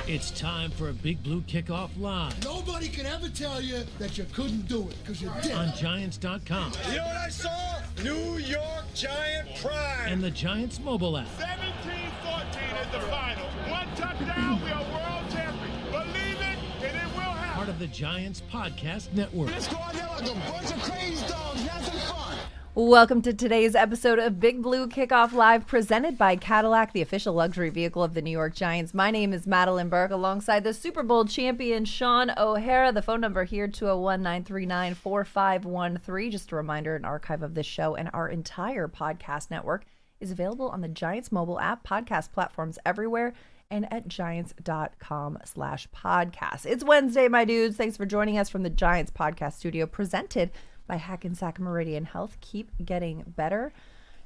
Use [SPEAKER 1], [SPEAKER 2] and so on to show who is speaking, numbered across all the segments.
[SPEAKER 1] It's time for a Big Blue Kickoff Live.
[SPEAKER 2] Nobody can ever tell you that you couldn't do it, because you did.
[SPEAKER 1] On Giants.com.
[SPEAKER 3] You know what I saw? New York Giant pride.
[SPEAKER 1] And the Giants mobile app.
[SPEAKER 4] 17-14 is the final. One touchdown, we are world champions. Believe it, and it will happen.
[SPEAKER 1] Part of the Giants Podcast Network.
[SPEAKER 2] Let's go out there like a bunch of crazy dogs, have some fun.
[SPEAKER 5] Welcome to today's episode of Big Blue Kickoff Live, presented by Cadillac, the official luxury vehicle of the New York Giants. My name is Madelyn Burke, alongside the Super Bowl champion Shaun O'Hara. The phone number here, 201-939-4513. Just a reminder, an archive of this show and our entire podcast network is available on the Giants mobile app, podcast platforms everywhere, and at giants.com/podcast. It's Wednesday, my dudes. Thanks for joining us from the Giants podcast studio, presented by Hackensack Meridian Health. Keep getting better.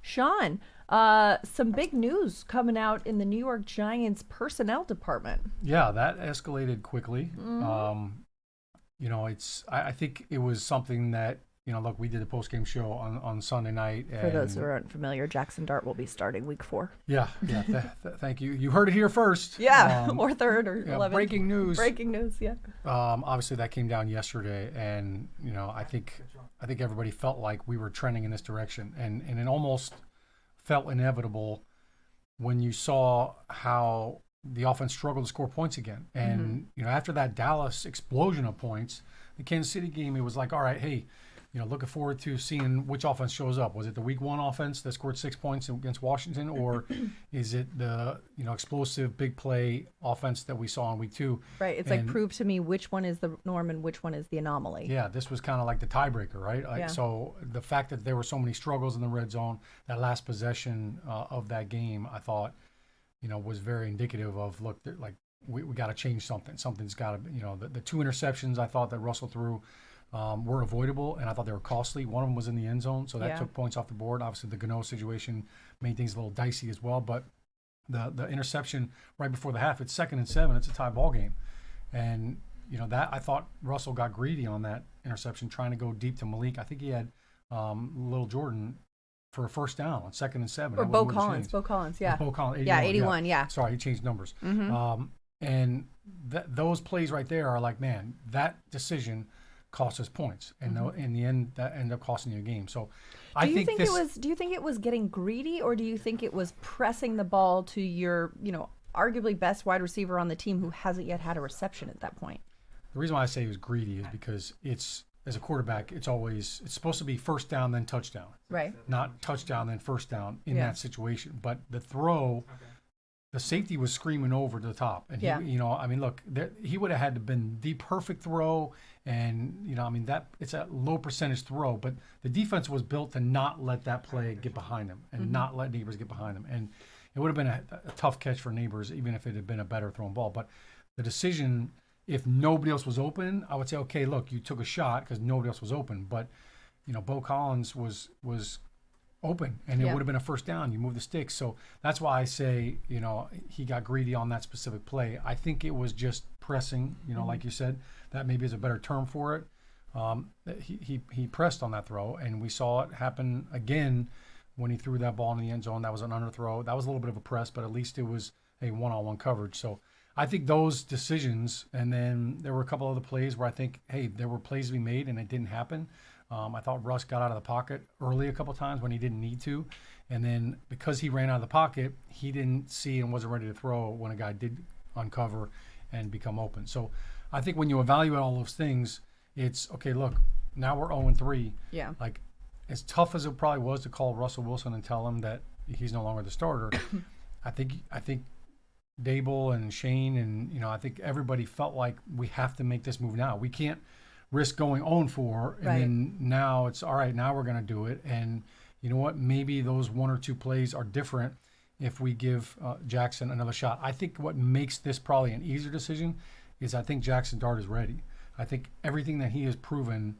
[SPEAKER 5] Shaun, some big news coming out in the New York Giants personnel department.
[SPEAKER 6] Yeah, that escalated quickly.
[SPEAKER 5] Mm-hmm.
[SPEAKER 6] I think it was something that, look, we did a post-game show on Sunday night.
[SPEAKER 5] For those who aren't familiar, Jackson Dart will be starting week 4.
[SPEAKER 6] Yeah, thank you. You heard it here first.
[SPEAKER 5] Yeah, or 3rd or 11th.
[SPEAKER 6] Breaking news.
[SPEAKER 5] Yeah.
[SPEAKER 6] Obviously, that came down yesterday, and, I think everybody felt like we were trending in this direction, and it almost felt inevitable when you saw how the offense struggled to score points again. And, after that Dallas explosion of points, the Kansas City game, it was like, all right, hey, looking forward to seeing which offense shows up. Was it the week 1 offense that scored 6 points against Washington, or is it the explosive big play offense that we saw in week 2?
[SPEAKER 5] Right. It's like, prove to me which one is the norm and which one is the anomaly.
[SPEAKER 6] Yeah, this was kind of like the tiebreaker, right?
[SPEAKER 5] Yeah.
[SPEAKER 6] So the fact that there were so many struggles in the red zone, that last possession of that game, I thought, was very indicative of, look, we got to change something. Something's got to, the 2 interceptions I thought that Russell threw were avoidable, and I thought they were costly. One of them was in the end zone, so that took points off the board. Obviously, the Gano situation made things a little dicey as well, but the interception right before the half, it's 2nd and 7, it's a tie ball game. And, that I thought Russell got greedy on that interception, trying to go deep to Malik. I think he had Little Jordan for a first down on 2nd and 7.
[SPEAKER 5] Or Bo Collins, yeah.
[SPEAKER 6] Bo Collins, 81,
[SPEAKER 5] yeah, 81, yeah.
[SPEAKER 6] Sorry, he changed numbers.
[SPEAKER 5] Mm-hmm.
[SPEAKER 6] And those plays right there are like, man, that decision cost us points, and in the end, that ended up costing you a game. So, Do you think it was getting greedy, or do you think it was pressing the ball to your, arguably best wide receiver on the team who hasn't yet had a reception at that point? The reason why I say it was greedy is because it's, as a quarterback, it's supposed to be first down then touchdown,
[SPEAKER 5] right?
[SPEAKER 6] Not touchdown then first down in that situation. But the throw. The safety was screaming over to the top, and he would have had to been the perfect throw, and that it's a low percentage throw, but the defense was built to not let that play get behind them and not let Neighbors get behind them, and it would have been a tough catch for Neighbors even if it had been a better thrown ball. But the decision, if nobody else was open, I would say, okay, look, you took a shot because nobody else was open, but Bo Collins was open, and it would have been a first down. You move the sticks. So that's why I say, he got greedy on that specific play. I think it was just pressing, like you said, that maybe is a better term for it. He pressed on that throw, and we saw it happen again when he threw that ball in the end zone. That was an underthrow. That was a little bit of a press, but at least it was a one-on-one coverage. So I think those decisions, and then there were a couple other plays where I think, hey, there were plays to be made, and it didn't happen. I thought Russ got out of the pocket early a couple times when he didn't need to. And then because he ran out of the pocket, he didn't see and wasn't ready to throw when a guy did uncover and become open. So I think when you evaluate all those things, it's, okay, look, now we're 0-3.
[SPEAKER 5] Yeah.
[SPEAKER 6] Like, as tough as it probably was to call Russell Wilson and tell him that he's no longer the starter, I think Dable and Shane and, I think everybody felt like we have to make this move now. We can't risk going 0-4, and then now it's, all right, now we're going to do it. And you know what? Maybe those 1 or 2 plays are different if we give Jackson another shot. I think what makes this probably an easier decision is I think Jackson Dart is ready. I think everything that he has proven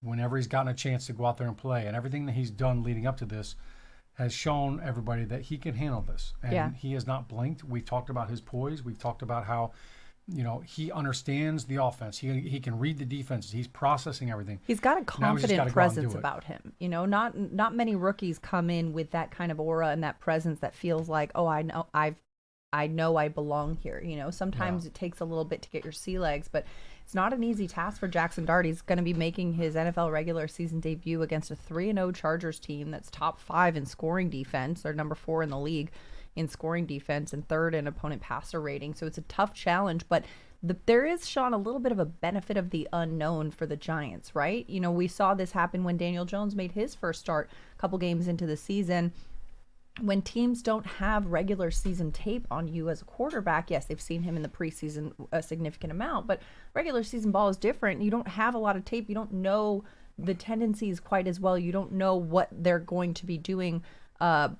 [SPEAKER 6] whenever he's gotten a chance to go out there and play, and everything that he's done leading up to this, has shown everybody that he can handle this. And he has not blinked. We've talked about his poise. We've talked about how he understands the offense. He can read the defenses. He's processing everything.
[SPEAKER 5] He's got a confident presence about him. Not many rookies come in with that kind of aura and that presence that feels like, oh, I know, I've I know I belong here. Sometimes it takes a little bit to get your sea legs, but it's not an easy task for Jackson Dart. He's going to be making his NFL regular season debut against a 3-0 Chargers team that's top 5 in scoring defense. They're number 4 in the league in scoring defense and 3rd in opponent passer rating. So it's a tough challenge, but there is, Shaun, a little bit of a benefit of the unknown for the Giants, right? We saw this happen when Daniel Jones made his first start a couple games into the season. When teams don't have regular season tape on you as a quarterback, yes, they've seen him in the preseason a significant amount, but regular season ball is different. You don't have a lot of tape. You don't know the tendencies quite as well. You don't know what they're going to be doing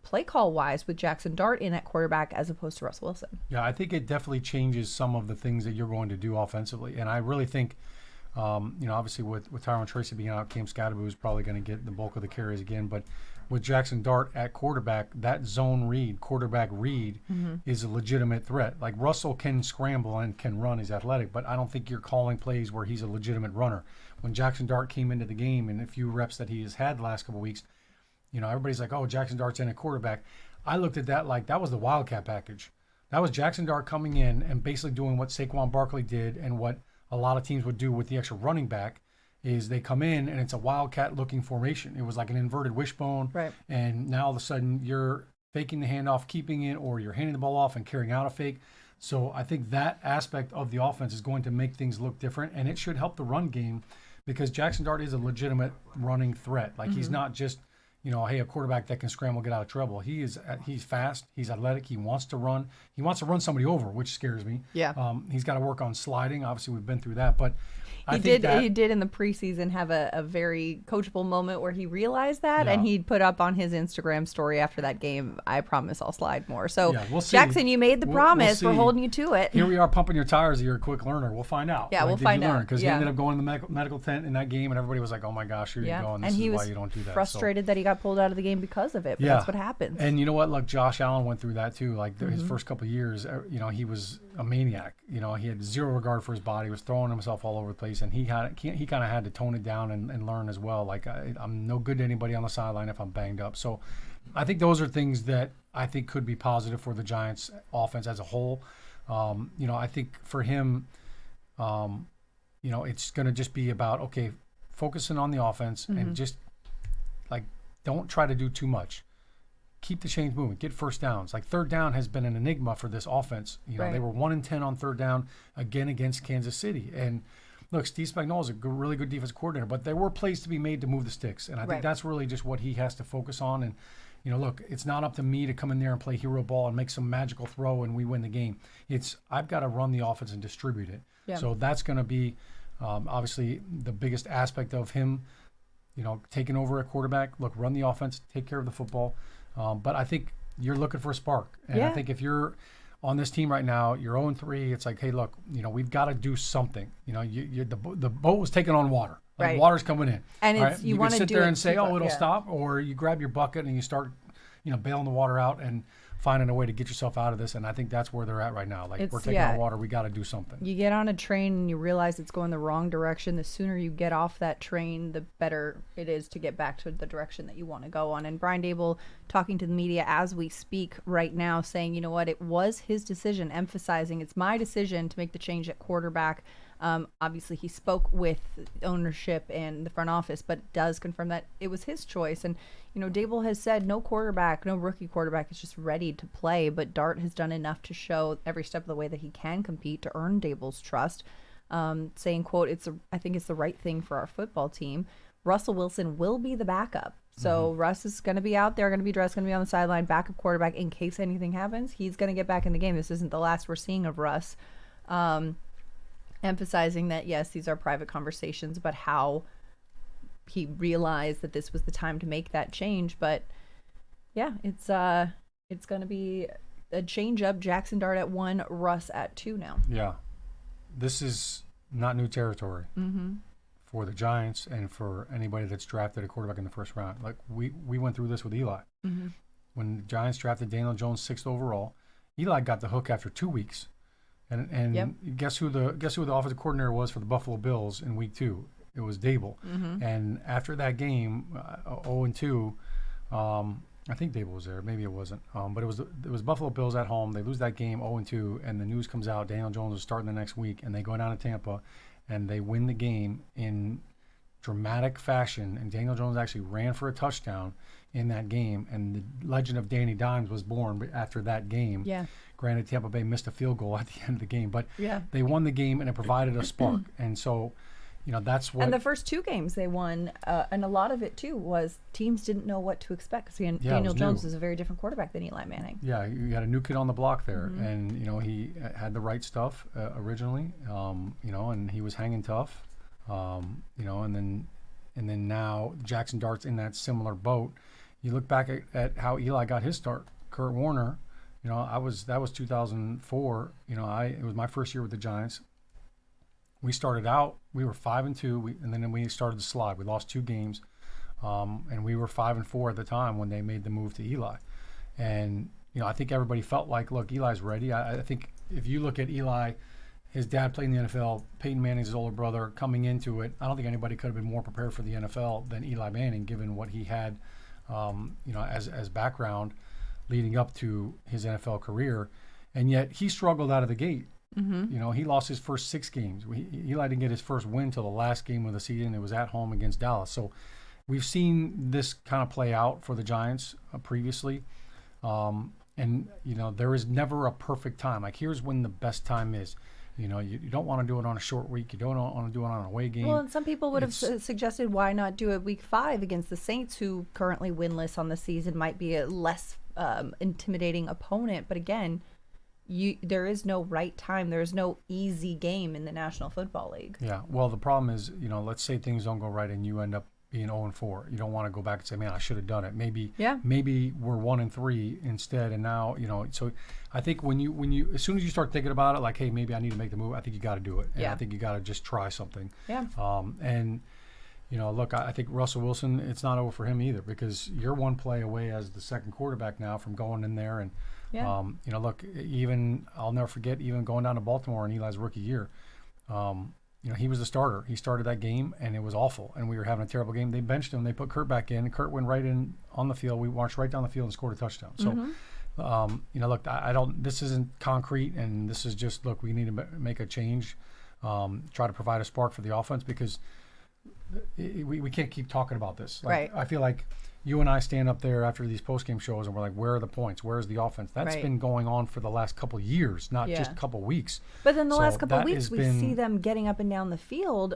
[SPEAKER 5] play call wise with Jackson Dart in at quarterback as opposed to Russell Wilson.
[SPEAKER 6] Yeah, I think it definitely changes some of the things that you're going to do offensively. And I really think, obviously with Tyrone Tracy being out, Cam Scatterboo is probably going to get the bulk of the carries again, but with Jackson Dart at quarterback, that zone read, quarterback read, is a legitimate threat. Like Russell can scramble and can run, he's athletic, but I don't think you're calling plays where he's a legitimate runner. When Jackson Dart came into the game and a few reps that he has had the last couple of weeks, everybody's like, oh, Jackson Dart's in at quarterback. I looked at that like that was the Wildcat package. That was Jackson Dart coming in and basically doing what Saquon Barkley did and what a lot of teams would do with the extra running back. Is they come in and it's a Wildcat-looking formation. It was like an inverted wishbone.
[SPEAKER 5] Right.
[SPEAKER 6] And now all of a sudden you're faking the handoff, keeping it, or you're handing the ball off and carrying out a fake. So I think that aspect of the offense is going to make things look different, and it should help the run game because Jackson Dart is a legitimate running threat. Like he's not just, hey, a quarterback that can scramble, get out of trouble. He's fast. He's athletic. He wants to run. He wants to run somebody over, which scares me.
[SPEAKER 5] Yeah.
[SPEAKER 6] He's got to work on sliding. Obviously, we've been through that, but
[SPEAKER 5] He did in the preseason have a very coachable moment where he realized that, and he put up on his Instagram story after that game, I promise I'll slide more. So,
[SPEAKER 6] we'll see.
[SPEAKER 5] Jackson, you made the promise. We're holding you to it.
[SPEAKER 6] Here we are pumping your tires that you're a quick learner. We'll find out.
[SPEAKER 5] Yeah, we'll find out.
[SPEAKER 6] Because he ended up going to the medical tent in that game, and everybody was like, oh, my gosh, here you go, and this is why you don't do that.
[SPEAKER 5] Frustrated that he got pulled out of the game because of it, but that's what happens.
[SPEAKER 6] And you know what? Look, Josh Allen went through that too. Like his first couple of years, he was a maniac. He had zero regard for his body, was throwing himself all over the place, and he kind of had to tone it down and learn as well. Like I'm no good to anybody on the sideline if I'm banged up. So I think those are things that I think could be positive for the Giants offense as a whole. I think for him, it's going to just be about, okay, focusing on the offense and just like don't try to do too much. Keep the chains moving. Get first downs. Like third down has been an enigma for this offense. They were 1-10 on third down again against Kansas City. And look, Steve Spagnuolo is a really good defense coordinator, but there were plays to be made to move the sticks. And I think that's really just what he has to focus on. And, look, it's not up to me to come in there and play hero ball and make some magical throw and we win the game. I've got to run the offense and distribute it. Yeah. So that's going to be obviously the biggest aspect of him, taking over at quarterback. Look, run the offense, take care of the football. But I think you're looking for a spark. And I think if you're on this team right now, you're 0-3. It's like, hey, look, we've got to do something. The boat was taking on water. Like water's coming in.
[SPEAKER 5] And
[SPEAKER 6] it's,
[SPEAKER 5] you
[SPEAKER 6] can sit there and say,
[SPEAKER 5] it'll
[SPEAKER 6] stop, or you grab your bucket and you start, bailing the water out and finding a way to get yourself out of this. And I think that's where they're at right now. Like we're taking on water, we got to do something.
[SPEAKER 5] You get on a train and you realize it's going the wrong direction. The sooner you get off that train, the better it is to get back to the direction that you want to go on. And Brian Daboll talking to the media as we speak right now, saying, it was his decision, emphasizing it's my decision to make the change at quarterback. Obviously, he spoke with ownership and the front office, but does confirm that it was his choice. And, Daboll has said no rookie quarterback is just ready to play, but Dart has done enough to show every step of the way that he can compete to earn Daboll's trust, saying, quote, I think it's the right thing for our football team. Russell Wilson will be the backup. So Russ is going to be out there, going to be dressed, going to be on the sideline, backup quarterback in case anything happens. He's going to get back in the game. This isn't the last we're seeing of Russ. Emphasizing that, yes, these are private conversations about how he realized that this was the time to make that change. But, yeah, it's going to be a change-up. Jackson Dart at 1, Russ at 2 now.
[SPEAKER 6] Yeah. This is not new territory for the Giants and for anybody that's drafted a quarterback in the first round. Like, we went through this with Eli. When the Giants drafted Daniel Jones 6th overall, Eli got the hook after 2 weeks. And guess who the offensive coordinator was for the Buffalo Bills in week 2? It was Daboll. And after that game, 0-2, I think Dable was there. Maybe it wasn't. But it was Buffalo Bills at home. They lose that game 0-2, and the news comes out Daniel Jones is starting the next week, and they go down to Tampa, and they win the game in dramatic fashion. And Daniel Jones actually ran for a touchdown in that game, and the legend of Danny Dimes was born after that game.
[SPEAKER 5] Yeah.
[SPEAKER 6] Granted, Tampa Bay missed a field goal at the end of the game, but
[SPEAKER 5] yeah.
[SPEAKER 6] they won the game, and it provided a spark. And so, that's what.
[SPEAKER 5] And the first 2 games they won, and a lot of it too was teams didn't know what to expect because Daniel Jones is a very different quarterback than Eli Manning.
[SPEAKER 6] Yeah, you got a new kid on the block there, and he had the right stuff originally, and he was hanging tough, and then now Jackson Dart's in that similar boat. You look back at how Eli got his start. Kurt Warner, that was 2004. It was my first year with the Giants. We started out, we were 5-2, and then we started to slide. We lost 2 games, and we were 5-4 at the time when they made the move to Eli. And I think everybody felt like, look, Eli's ready. I think if you look at Eli, his dad played in the NFL, Peyton Manning's his older brother, coming into it, I don't think anybody could have been more prepared for the NFL than Eli Manning, given what he had, as background leading up to his NFL career. And yet he struggled out of the gate. He lost his first 6 games. Eli didn't get his first win till the last game of the season. It was at home against Dallas. So we've seen this kind of play out for the Giants previously. And there is never a perfect time. Like, here's when the best time is. You don't want to do it on a short week. You don't want to do it on an away game.
[SPEAKER 5] Well, and some people would have suggested why not do it week 5 against the Saints, who currently winless on the season, might be a less intimidating opponent. But again, there is no right time. There is no easy game in the National Football League.
[SPEAKER 6] Yeah. Well, the problem is, let's say things don't go right and you end up being 0-4. You don't want to go back and say, man, I should have done it. Maybe we're 1-3 instead. And now, so I think when you as soon as you start thinking about it, like, hey, maybe I need to make the move, I think you got to do it. And I think you got to just try something.
[SPEAKER 5] Yeah.
[SPEAKER 6] Look, I think Russell Wilson, it's not over for him either, because you're one play away as the second quarterback now from going in there. And, look, even I'll never forget, even going down to Baltimore in Eli's rookie year, he was the starter. He started that game, and it was awful, and we were having a terrible game. They benched him. They put Kurt back in. Kurt went right in on the field. We marched right down the field and scored a touchdown. So, look, I don't. This isn't concrete, and this is just, look, we need to make a change, try to provide a spark for the offense, because we can't keep talking about this.
[SPEAKER 5] Right.
[SPEAKER 6] I feel like you and I stand up there after these post-game shows and we're like, where are the points? Where's the offense? That's been going on for the last couple of years, not just a couple of weeks.
[SPEAKER 5] But then the last couple of weeks, we see them getting up and down the field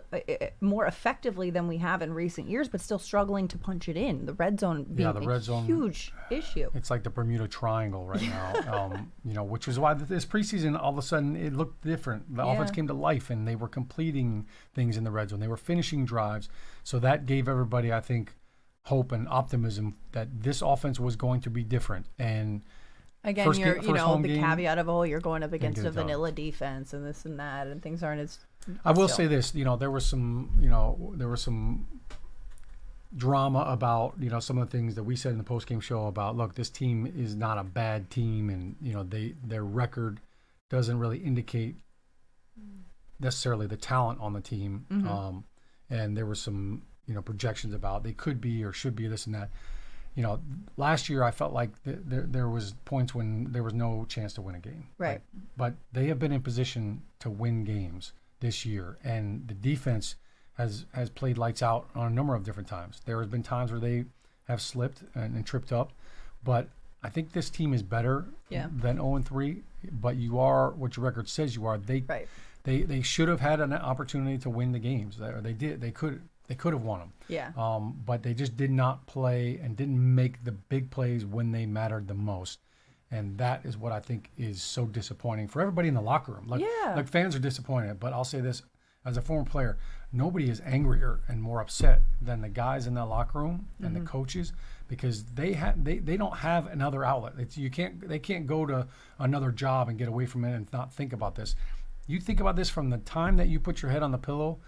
[SPEAKER 5] more effectively than we have in recent years, but still struggling to punch it in. The red zone being a huge issue.
[SPEAKER 6] It's like the Bermuda Triangle right now, which is why this preseason, all of a sudden, it looked different. The offense came to life, and they were completing things in the red zone. They were finishing drives. So that gave everybody, I think, hope and optimism that this offense was going to be different. And
[SPEAKER 5] again, the caveat of, you're going up against a vanilla defense and this and that, and things aren't as.
[SPEAKER 6] I will say this, there was some drama about some of the things that we said in the post-game show about, look, this team is not a bad team, and their record doesn't really indicate necessarily the talent on the team. And there were some projections about they could be or should be this and that. Last year I felt like there was points when there was no chance to win a game.
[SPEAKER 5] Right.
[SPEAKER 6] But they have been in position to win games this year, and the defense has played lights out on a number of different times. There has been times where they have slipped and tripped up, but I think this team is better than 0-3. But you are what your record says you are. They should have had an opportunity to win the games. They did. They could have won them.
[SPEAKER 5] Yeah.
[SPEAKER 6] But they just did not play and didn't make the big plays when they mattered the most. And that is what I think is so disappointing for everybody in the locker room. Like fans are disappointed, but I'll say this, as a former player, nobody is angrier and more upset than the guys in that locker room and the coaches, because they don't have another outlet. They can't go to another job and get away from it and not think about this. You think about this from the time that you put your head on the pillow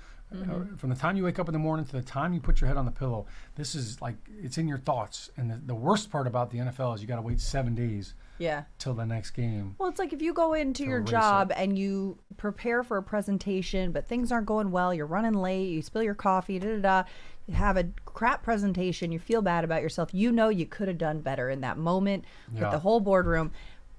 [SPEAKER 6] From the time you wake up in the morning to the time you put your head on the pillow, this is like, it's in your thoughts. And the worst part about the NFL is you got to wait 7 days till the next game.
[SPEAKER 5] Well, it's like if you go into your job and you prepare for a presentation, but things aren't going well, you're running late, you spill your coffee, you have a crap presentation, you feel bad about yourself. You know you could have done better in that moment with the whole boardroom.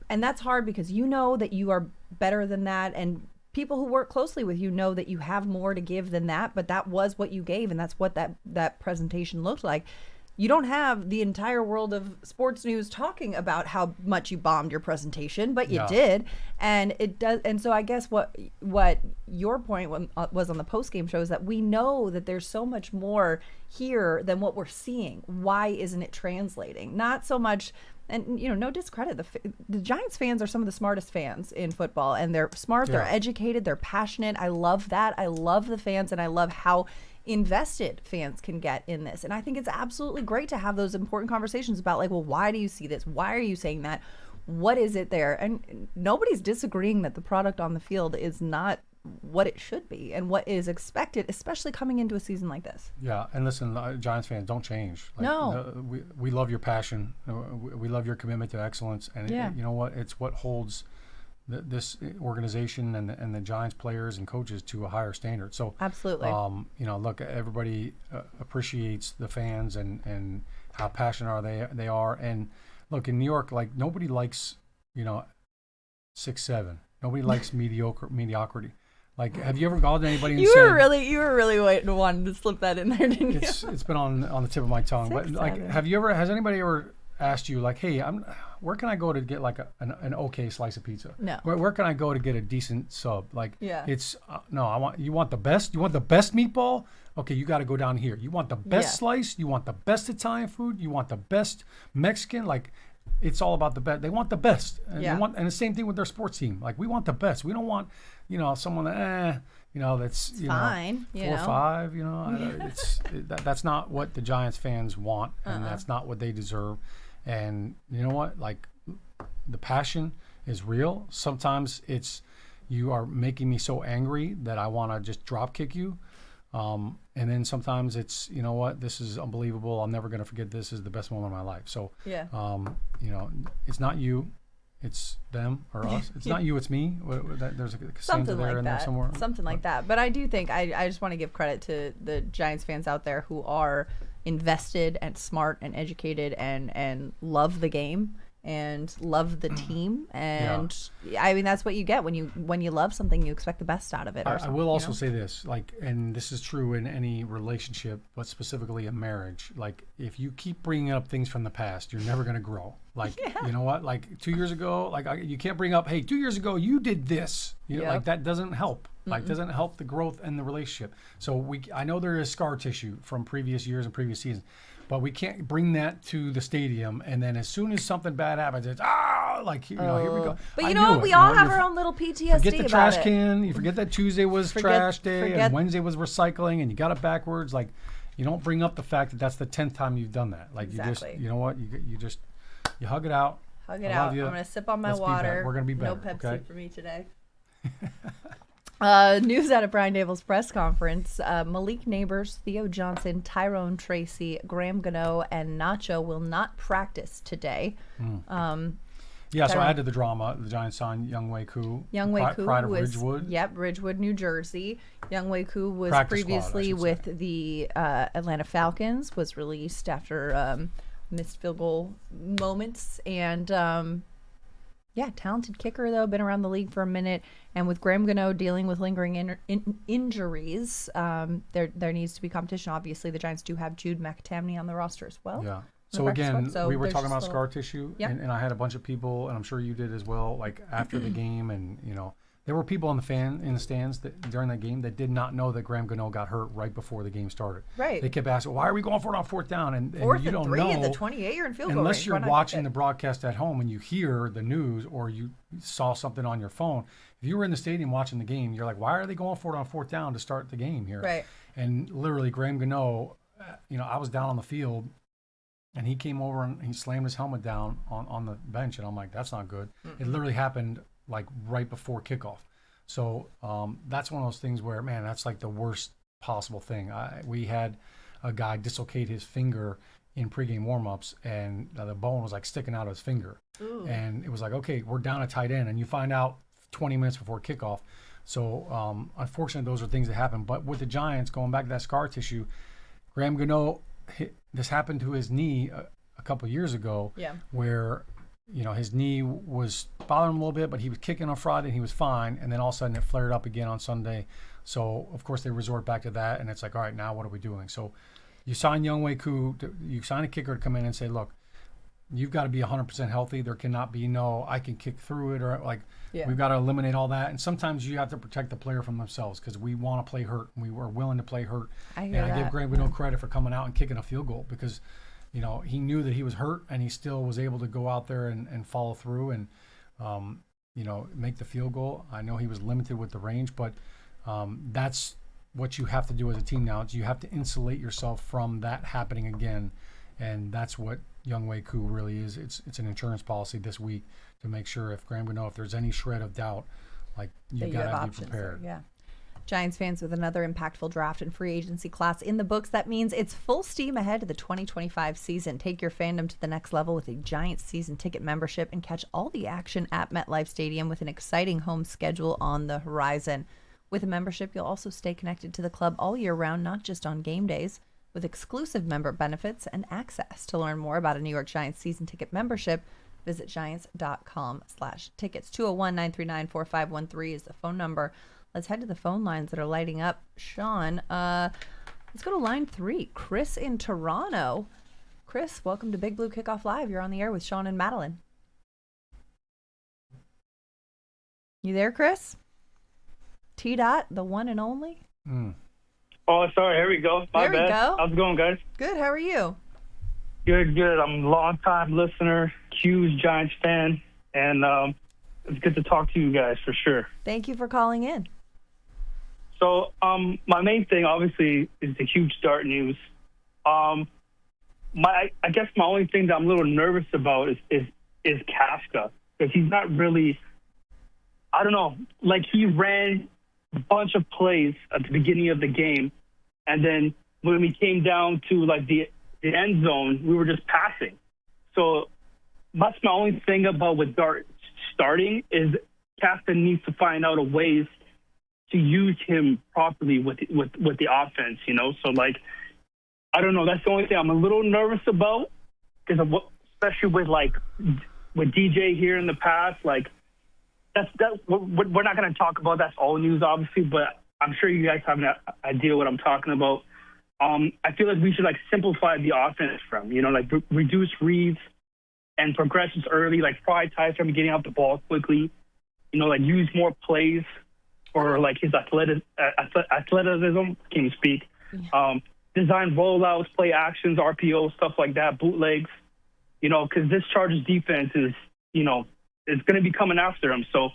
[SPEAKER 5] And that's hard because you know that you are better than that. And people who work closely with you know that you have more to give than that, but that was what you gave, and that's what that presentation looked like. You don't have the entire world of sports news talking about how much you bombed your presentation, but you did, and it does. And so I guess what your point was on the post-game show is that we know that there's so much more here than what we're seeing. Why isn't it translating? Not so much. And, no discredit. The Giants fans are some of the smartest fans in football, and they're smart, they're educated, they're passionate. I love that. I love the fans, and I love how invested fans can get in this. And I think it's absolutely great to have those important conversations about, like, well, why do you see this? Why are you saying that? What is it there? And nobody's disagreeing that the product on the field is not what it should be and what is expected, especially coming into a season like this.
[SPEAKER 6] Yeah, and listen, Giants fans, don't change. We love your passion. We love your commitment to excellence, and you know what? It's what holds this organization and the Giants players and coaches to a higher standard. So
[SPEAKER 5] absolutely,
[SPEAKER 6] look, everybody appreciates the fans and how passionate they are. And look, in New York, like, nobody likes 6-7. Nobody likes mediocrity. Like, have you ever called anybody and
[SPEAKER 5] you
[SPEAKER 6] said...
[SPEAKER 5] You were really wanting to slip that in there, didn't you?
[SPEAKER 6] It's been on the tip of my tongue. But, like, has anybody ever asked you, like, hey, where can I go to get, like, an okay slice of pizza?
[SPEAKER 5] No.
[SPEAKER 6] Where can I go to get a decent sub? Like, it's, no, you want the best? You want the best meatball? Okay, you got to go down here. You want the best slice? You want the best Italian food? You want the best Mexican? Like, it's all about the best. They want the best. And and the same thing with their sports team. Like, we want the best. We don't want, someone that, that's,
[SPEAKER 5] fine,
[SPEAKER 6] 4 or 5, that's not what the Giants fans want, and that's not what they deserve. And you know what? Like, the passion is real. Sometimes it's, you are making me so angry that I want to just drop kick you. And then sometimes it's, you know what, this is unbelievable. I'm never going to forget this. This is the best moment of my life. So, it's not you, it's them or us. It's not you, it's me. There's
[SPEAKER 5] something like
[SPEAKER 6] in
[SPEAKER 5] that.
[SPEAKER 6] There somewhere.
[SPEAKER 5] Something like that. But I do think, I just want to give credit to the Giants fans out there who are invested and smart and educated and love the game and love the team, and I mean, that's what you get when you love something. You expect the best out of it.
[SPEAKER 6] I will also say this, like, and this is true in any relationship, but specifically a marriage. Like, if you keep bringing up things from the past, you're never going to grow. Like, you know what? Like 2 years ago, like, you can't bring up, hey, 2 years ago you did this. Like, that doesn't help. Like, doesn't help the growth and the relationship. So I know there is scar tissue from previous years and previous seasons, but we can't bring that to the stadium. And then as soon as something bad happens, it's here we go.
[SPEAKER 5] But you know what? We all have our own little PTSD.
[SPEAKER 6] Forget the trash can. You forget that Tuesday was trash day and Wednesday was recycling, and you got it backwards. Like, you don't bring up the fact that that's the 10th time you've done that. Like,
[SPEAKER 5] exactly.
[SPEAKER 6] you just, you know what? You hug it out.
[SPEAKER 5] Hug it out. I'm gonna sip on my water.
[SPEAKER 6] We're gonna be better.
[SPEAKER 5] No Pepsi
[SPEAKER 6] okay?
[SPEAKER 5] for me today. News out of Brian Daboll's press conference. Malik Neighbors, Theo Johnson, Tyrone Tracy, Graham Gano, and Nacho will not practice today.
[SPEAKER 6] So I added the drama. The Giants signed Younghoe Koo.
[SPEAKER 5] Pride
[SPEAKER 6] of Ridgewood.
[SPEAKER 5] Yep, Ridgewood, New Jersey. Younghoe Koo was
[SPEAKER 6] Practice
[SPEAKER 5] previously
[SPEAKER 6] squad,
[SPEAKER 5] with the Atlanta Falcons, was released after missed field goal moments. And talented kicker, though, been around the league for a minute. And with Graham Gano dealing with lingering injuries, there needs to be competition. Obviously, the Giants do have Jude McTamney on the roster as well.
[SPEAKER 6] Yeah. So again, we were talking about scar tissue, and I had a bunch of people, and I'm sure you did as well, like after the game, and there were people in the stands during that game that did not know that Graham Gano got hurt right before the game started.
[SPEAKER 5] Right.
[SPEAKER 6] They kept asking, why are we going for it on 4th down? And you don't
[SPEAKER 5] 3
[SPEAKER 6] know
[SPEAKER 5] at the 28-yard and field goal
[SPEAKER 6] unless
[SPEAKER 5] range.
[SPEAKER 6] you're watching the broadcast at home and you hear the news or you saw something on your phone. If you were in the stadium watching the game, you're like, why are they going for it on 4th down to start the game here?
[SPEAKER 5] Right.
[SPEAKER 6] And literally, Graham Gano, I was down on the field. And he came over and he slammed his helmet down on the bench. And I'm like, that's not good. It literally happened like right before kickoff. So that's one of those things where, man, that's like the worst possible thing. We had a guy dislocate his finger in pregame warmups, and the bone was like sticking out of his finger. Ooh. And it was like, okay, we're down a tight end, and you find out 20 minutes before kickoff. So unfortunately, those are things that happen. But with the Giants, going back to that scar tissue, Graham Gano, this happened to his knee a couple of years ago, where his knee was bothering him a little bit, but he was kicking on Friday and he was fine, and then all of a sudden it flared up again on Sunday. So of course they resort back to that, and it's like, all right, now what are we doing? So you sign Younghoe Koo, you sign a kicker to come in and say, look, you've got to be 100% healthy. There cannot be I can kick through it, or we've got to eliminate all that. And sometimes you have to protect the player from themselves, because we want to play hurt, and we were willing to play hurt. I give Graham no credit for coming out and kicking a field goal, because he knew that he was hurt, and he still was able to go out there and follow through and make the field goal. I know he was limited with the range, but that's what you have to do as a team now. You have to insulate yourself from that happening again, and that's what Younghoe Koo really is. It's an insurance policy this week to make sure if Graham if there's any shred of doubt, you got to be prepared.
[SPEAKER 5] Yeah. Giants fans, with another impactful draft and free agency class in the books, that means it's full steam ahead of the 2025 season. Take your fandom to the next level with a Giants season ticket membership and catch all the action at MetLife Stadium with an exciting home schedule on the horizon. With a membership, you'll also stay connected to the club all year round, not just on game days, with exclusive member benefits and access. To learn more about a New York Giants season ticket membership, visit giants.com/tickets. 201-939-4513 is the phone number. Let's head to the phone lines that are lighting up. Shaun, let's go to line 3. Chris in Toronto. Chris, welcome to Big Blue Kickoff Live. You're on the air with Shaun and Madelyn. You there, Chris? T-Dot, the one and only?
[SPEAKER 7] Oh, sorry. Here we go. My bad.
[SPEAKER 5] Go.
[SPEAKER 7] How's it going, guys?
[SPEAKER 5] Good. How are you?
[SPEAKER 7] Good. I'm a long-time listener, huge Giants fan, and it's good to talk to you guys for sure.
[SPEAKER 5] Thank you for calling in.
[SPEAKER 7] So my main thing, obviously, is the huge start news. I guess my only thing that I'm a little nervous about is Kafka, because he's not really, I don't know, he ran a bunch of plays at the beginning of the game, and then when we came down to the end zone, we were just passing. So that's my only thing about with Dart starting is Kafka needs to find out a ways to use him properly with the offense, So I don't know. That's the only thing I'm a little nervous about, because especially with DJ here in the past, that's we're not going to talk about. That's all news, obviously, but I'm sure you guys have an idea what I'm talking about. I feel like we should simplify the offense from, reduce reads and progressions early, prioritize him getting out the ball quickly, use more plays for his athleticism. Can't even speak. Design rollouts, play actions, RPO, stuff like that, bootlegs. Because this Chargers defense is, is going to be coming after him. So,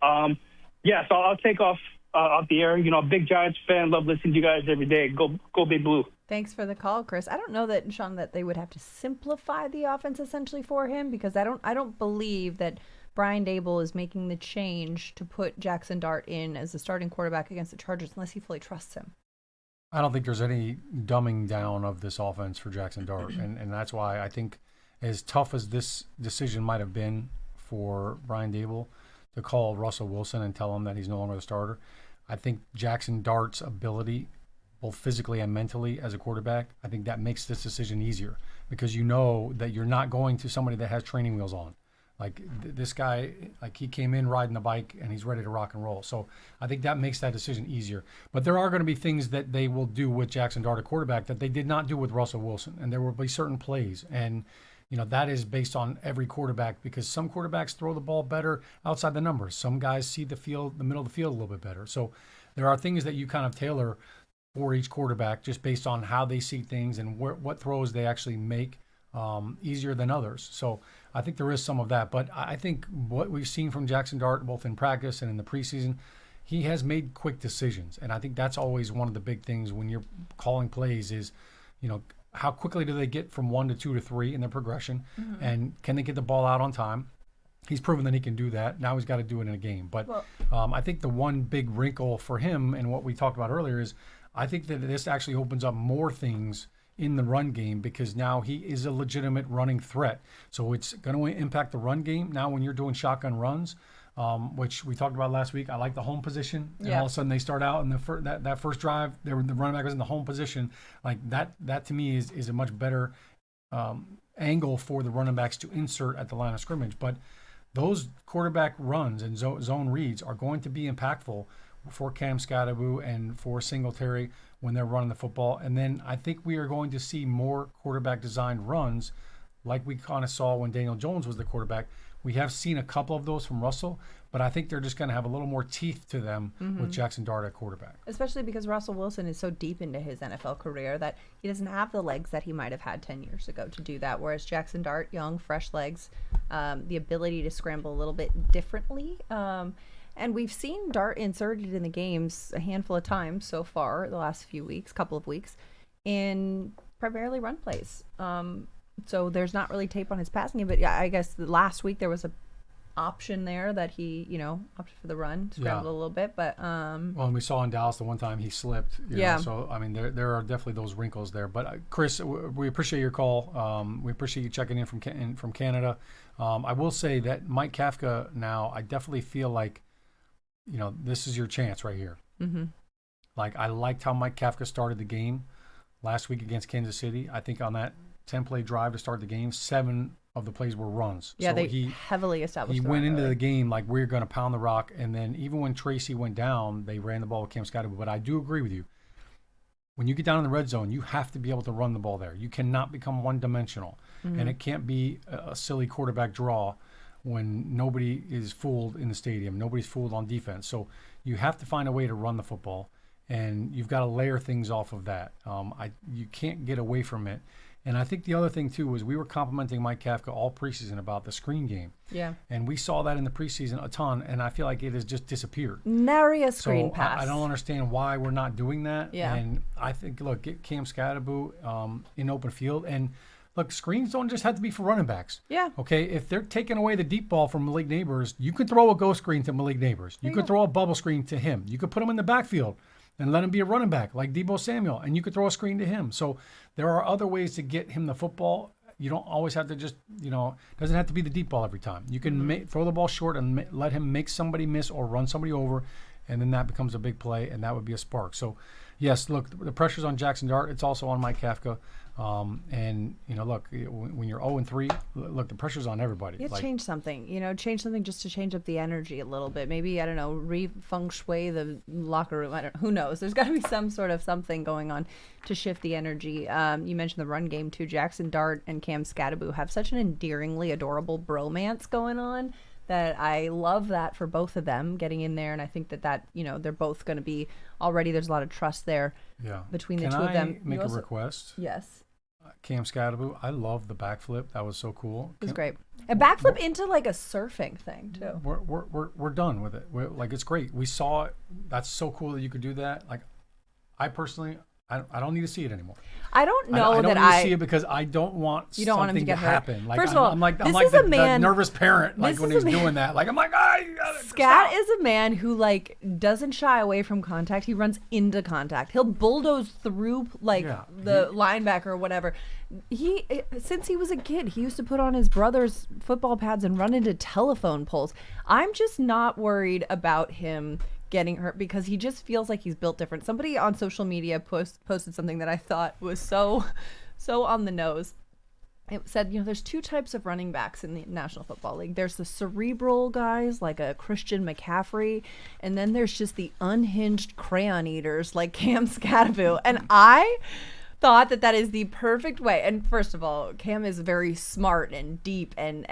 [SPEAKER 7] so I'll take off the air. Big Giants fan, love listening to you guys every day. Go Big Blue.
[SPEAKER 5] Thanks for the call, Chris. I don't know that, Shaun, that they would have to simplify the offense essentially for him, because I don't believe that Brian Daboll is making the change to put Jackson Dart in as the starting quarterback against the Chargers unless he fully trusts him.
[SPEAKER 6] I don't think there's any dumbing down of this offense for Jackson Dart, and that's why I think, as tough as this decision might have been for Brian Daboll to call Russell Wilson and tell him that he's no longer the starter, I think Jackson Dart's ability, both physically and mentally as a quarterback, I think that makes this decision easier, because you know that you're not going to somebody that has training wheels on. This guy, he came in riding a bike and he's ready to rock and roll. So I think that makes that decision easier. But there are going to be things that they will do with Jackson Dart, a quarterback, that they did not do with Russell Wilson. And there will be certain plays. And, that is based on every quarterback, because some quarterbacks throw the ball better outside the numbers. Some guys see the middle of the field a little bit better. So there are things that you kind of tailor for each quarterback just based on how they see things and what throws they actually make easier than others. So I think there is some of that. But I think what we've seen from Jackson Dart, both in practice and in the preseason, he has made quick decisions. And I think that's always one of the big things when you're calling plays is, how quickly do they get from 1 to 2 to 3 in their progression? Mm-hmm. And can they get the ball out on time? He's proven that he can do that. Now he's got to do it in a game. But I think the one big wrinkle for him, and what we talked about earlier, is I think that this actually opens up more things in the run game because now he is a legitimate running threat. So it's going to impact the run game. Now when you're doing shotgun runs, which we talked about last week, I like the home position. And all of a sudden they start out in that first drive, the running back was in the home position. Like that to me is a much better angle for the running backs to insert at the line of scrimmage. But those quarterback runs and zone reads are going to be impactful for Cam Scadaboo and for Singletary when they're running the football. And then I think we are going to see more quarterback designed runs like we kind of saw when Daniel Jones was the quarterback. We have seen a couple of those from Russell, but I think they're just going to have a little more teeth to them with Jackson Dart at quarterback.
[SPEAKER 5] Especially because Russell Wilson is so deep into his NFL career that he doesn't have the legs that he might have had 10 years ago to do that, whereas Jackson Dart, young, fresh legs, the ability to scramble a little bit differently. And we've seen Dart inserted in the games a handful of times so far, the last couple of weeks, in primarily run plays. So there's not really tape on his passing game, but yeah, I guess last week there was a option there that he, opted for the run, scrambled a little bit, but
[SPEAKER 6] well, and we saw in Dallas the one time he slipped. You know, so I mean, there are definitely those wrinkles there. But Chris, we appreciate your call. We appreciate you checking in from Canada. I will say that Mike Kafka now, I definitely feel like, this is your chance right here. Mm-hmm. Like I liked how Mike Kafka started the game last week against Kansas City. I think on that 10-play drive to start the game, 7 of the plays were runs.
[SPEAKER 5] Yeah,
[SPEAKER 6] so
[SPEAKER 5] he heavily established.
[SPEAKER 6] He went into the game like we're going to pound the rock, and then even when Tracy went down, they ran the ball with Cam Scotty. But I do agree with you. When you get down in the red zone, you have to be able to run the ball there. You cannot become one-dimensional, and it can't be a silly quarterback draw when nobody is fooled in the stadium. Nobody's fooled on defense. So you have to find a way to run the football, and you've got to layer things off of that. You can't get away from it. And I think the other thing, too, was we were complimenting Mike Kafka all preseason about the screen game. Yeah. And we saw that in the preseason a ton, and I feel like it has just disappeared.
[SPEAKER 5] Nary a screen pass.
[SPEAKER 6] I don't understand why we're not doing that. Yeah. And I think, look, get Cam Scadaboo in open field. And, look, screens don't just have to be for running backs. Yeah. Okay, if they're taking away the deep ball from Malik Neighbors, you can throw a ghost screen to Malik Neighbors. You could throw a bubble screen to him. You could put him in the backfield and let him be a running back like Deebo Samuel, and you could throw a screen to him. So there are other ways to get him the football. You don't always have to just, doesn't have to be the deep ball every time. You can throw the ball short and let him make somebody miss or run somebody over, and then that becomes a big play, and that would be a spark. So, yes, look, the pressure's on Jackson Dart. It's also on Mike Kafka. And, look, when you're 0-3, look, the pressure's on everybody.
[SPEAKER 5] Yeah, change something, change something just to change up the energy a little bit. Maybe, I don't know, feng shui the locker room. Who knows? There's got to be some sort of something going on to shift the energy. You mentioned the run game, too. Jackson Dart and Cam Scadaboo have such an endearingly adorable bromance going on that I love that for both of them getting in there. And I think that they're both going to be already, there's a lot of trust there between the two of them.
[SPEAKER 6] Can I make a request?
[SPEAKER 5] Yes.
[SPEAKER 6] Cam Scadaboo, I love the backflip. That was so cool.
[SPEAKER 5] It was great. A backflip into like a surfing thing too.
[SPEAKER 6] We're done with it. It's great. We saw it. That's so cool that you could do that. Like, I personally, I don't need to see it anymore.
[SPEAKER 5] I don't know
[SPEAKER 6] I don't
[SPEAKER 5] that
[SPEAKER 6] need to see it because I don't want something to happen. Like,
[SPEAKER 5] First of all,
[SPEAKER 6] I'm like the nervous parent. Like when he's doing that. Like I'm like,
[SPEAKER 5] Scat is a man who like doesn't shy away from contact. He runs into contact. He'll bulldoze through the linebacker or whatever. Since he was a kid, he used to put on his brother's football pads and run into telephone poles. I'm just not worried about him getting hurt because he just feels like he's built different. Somebody on social media posted something that I thought was so on the nose. It said, there's 2 types of running backs in the National Football League. There's the cerebral guys like a Christian McCaffrey, and then there's just the unhinged crayon eaters like Cam Scadaboo. And I thought that is the perfect way. And first of all, Cam is very smart and deep and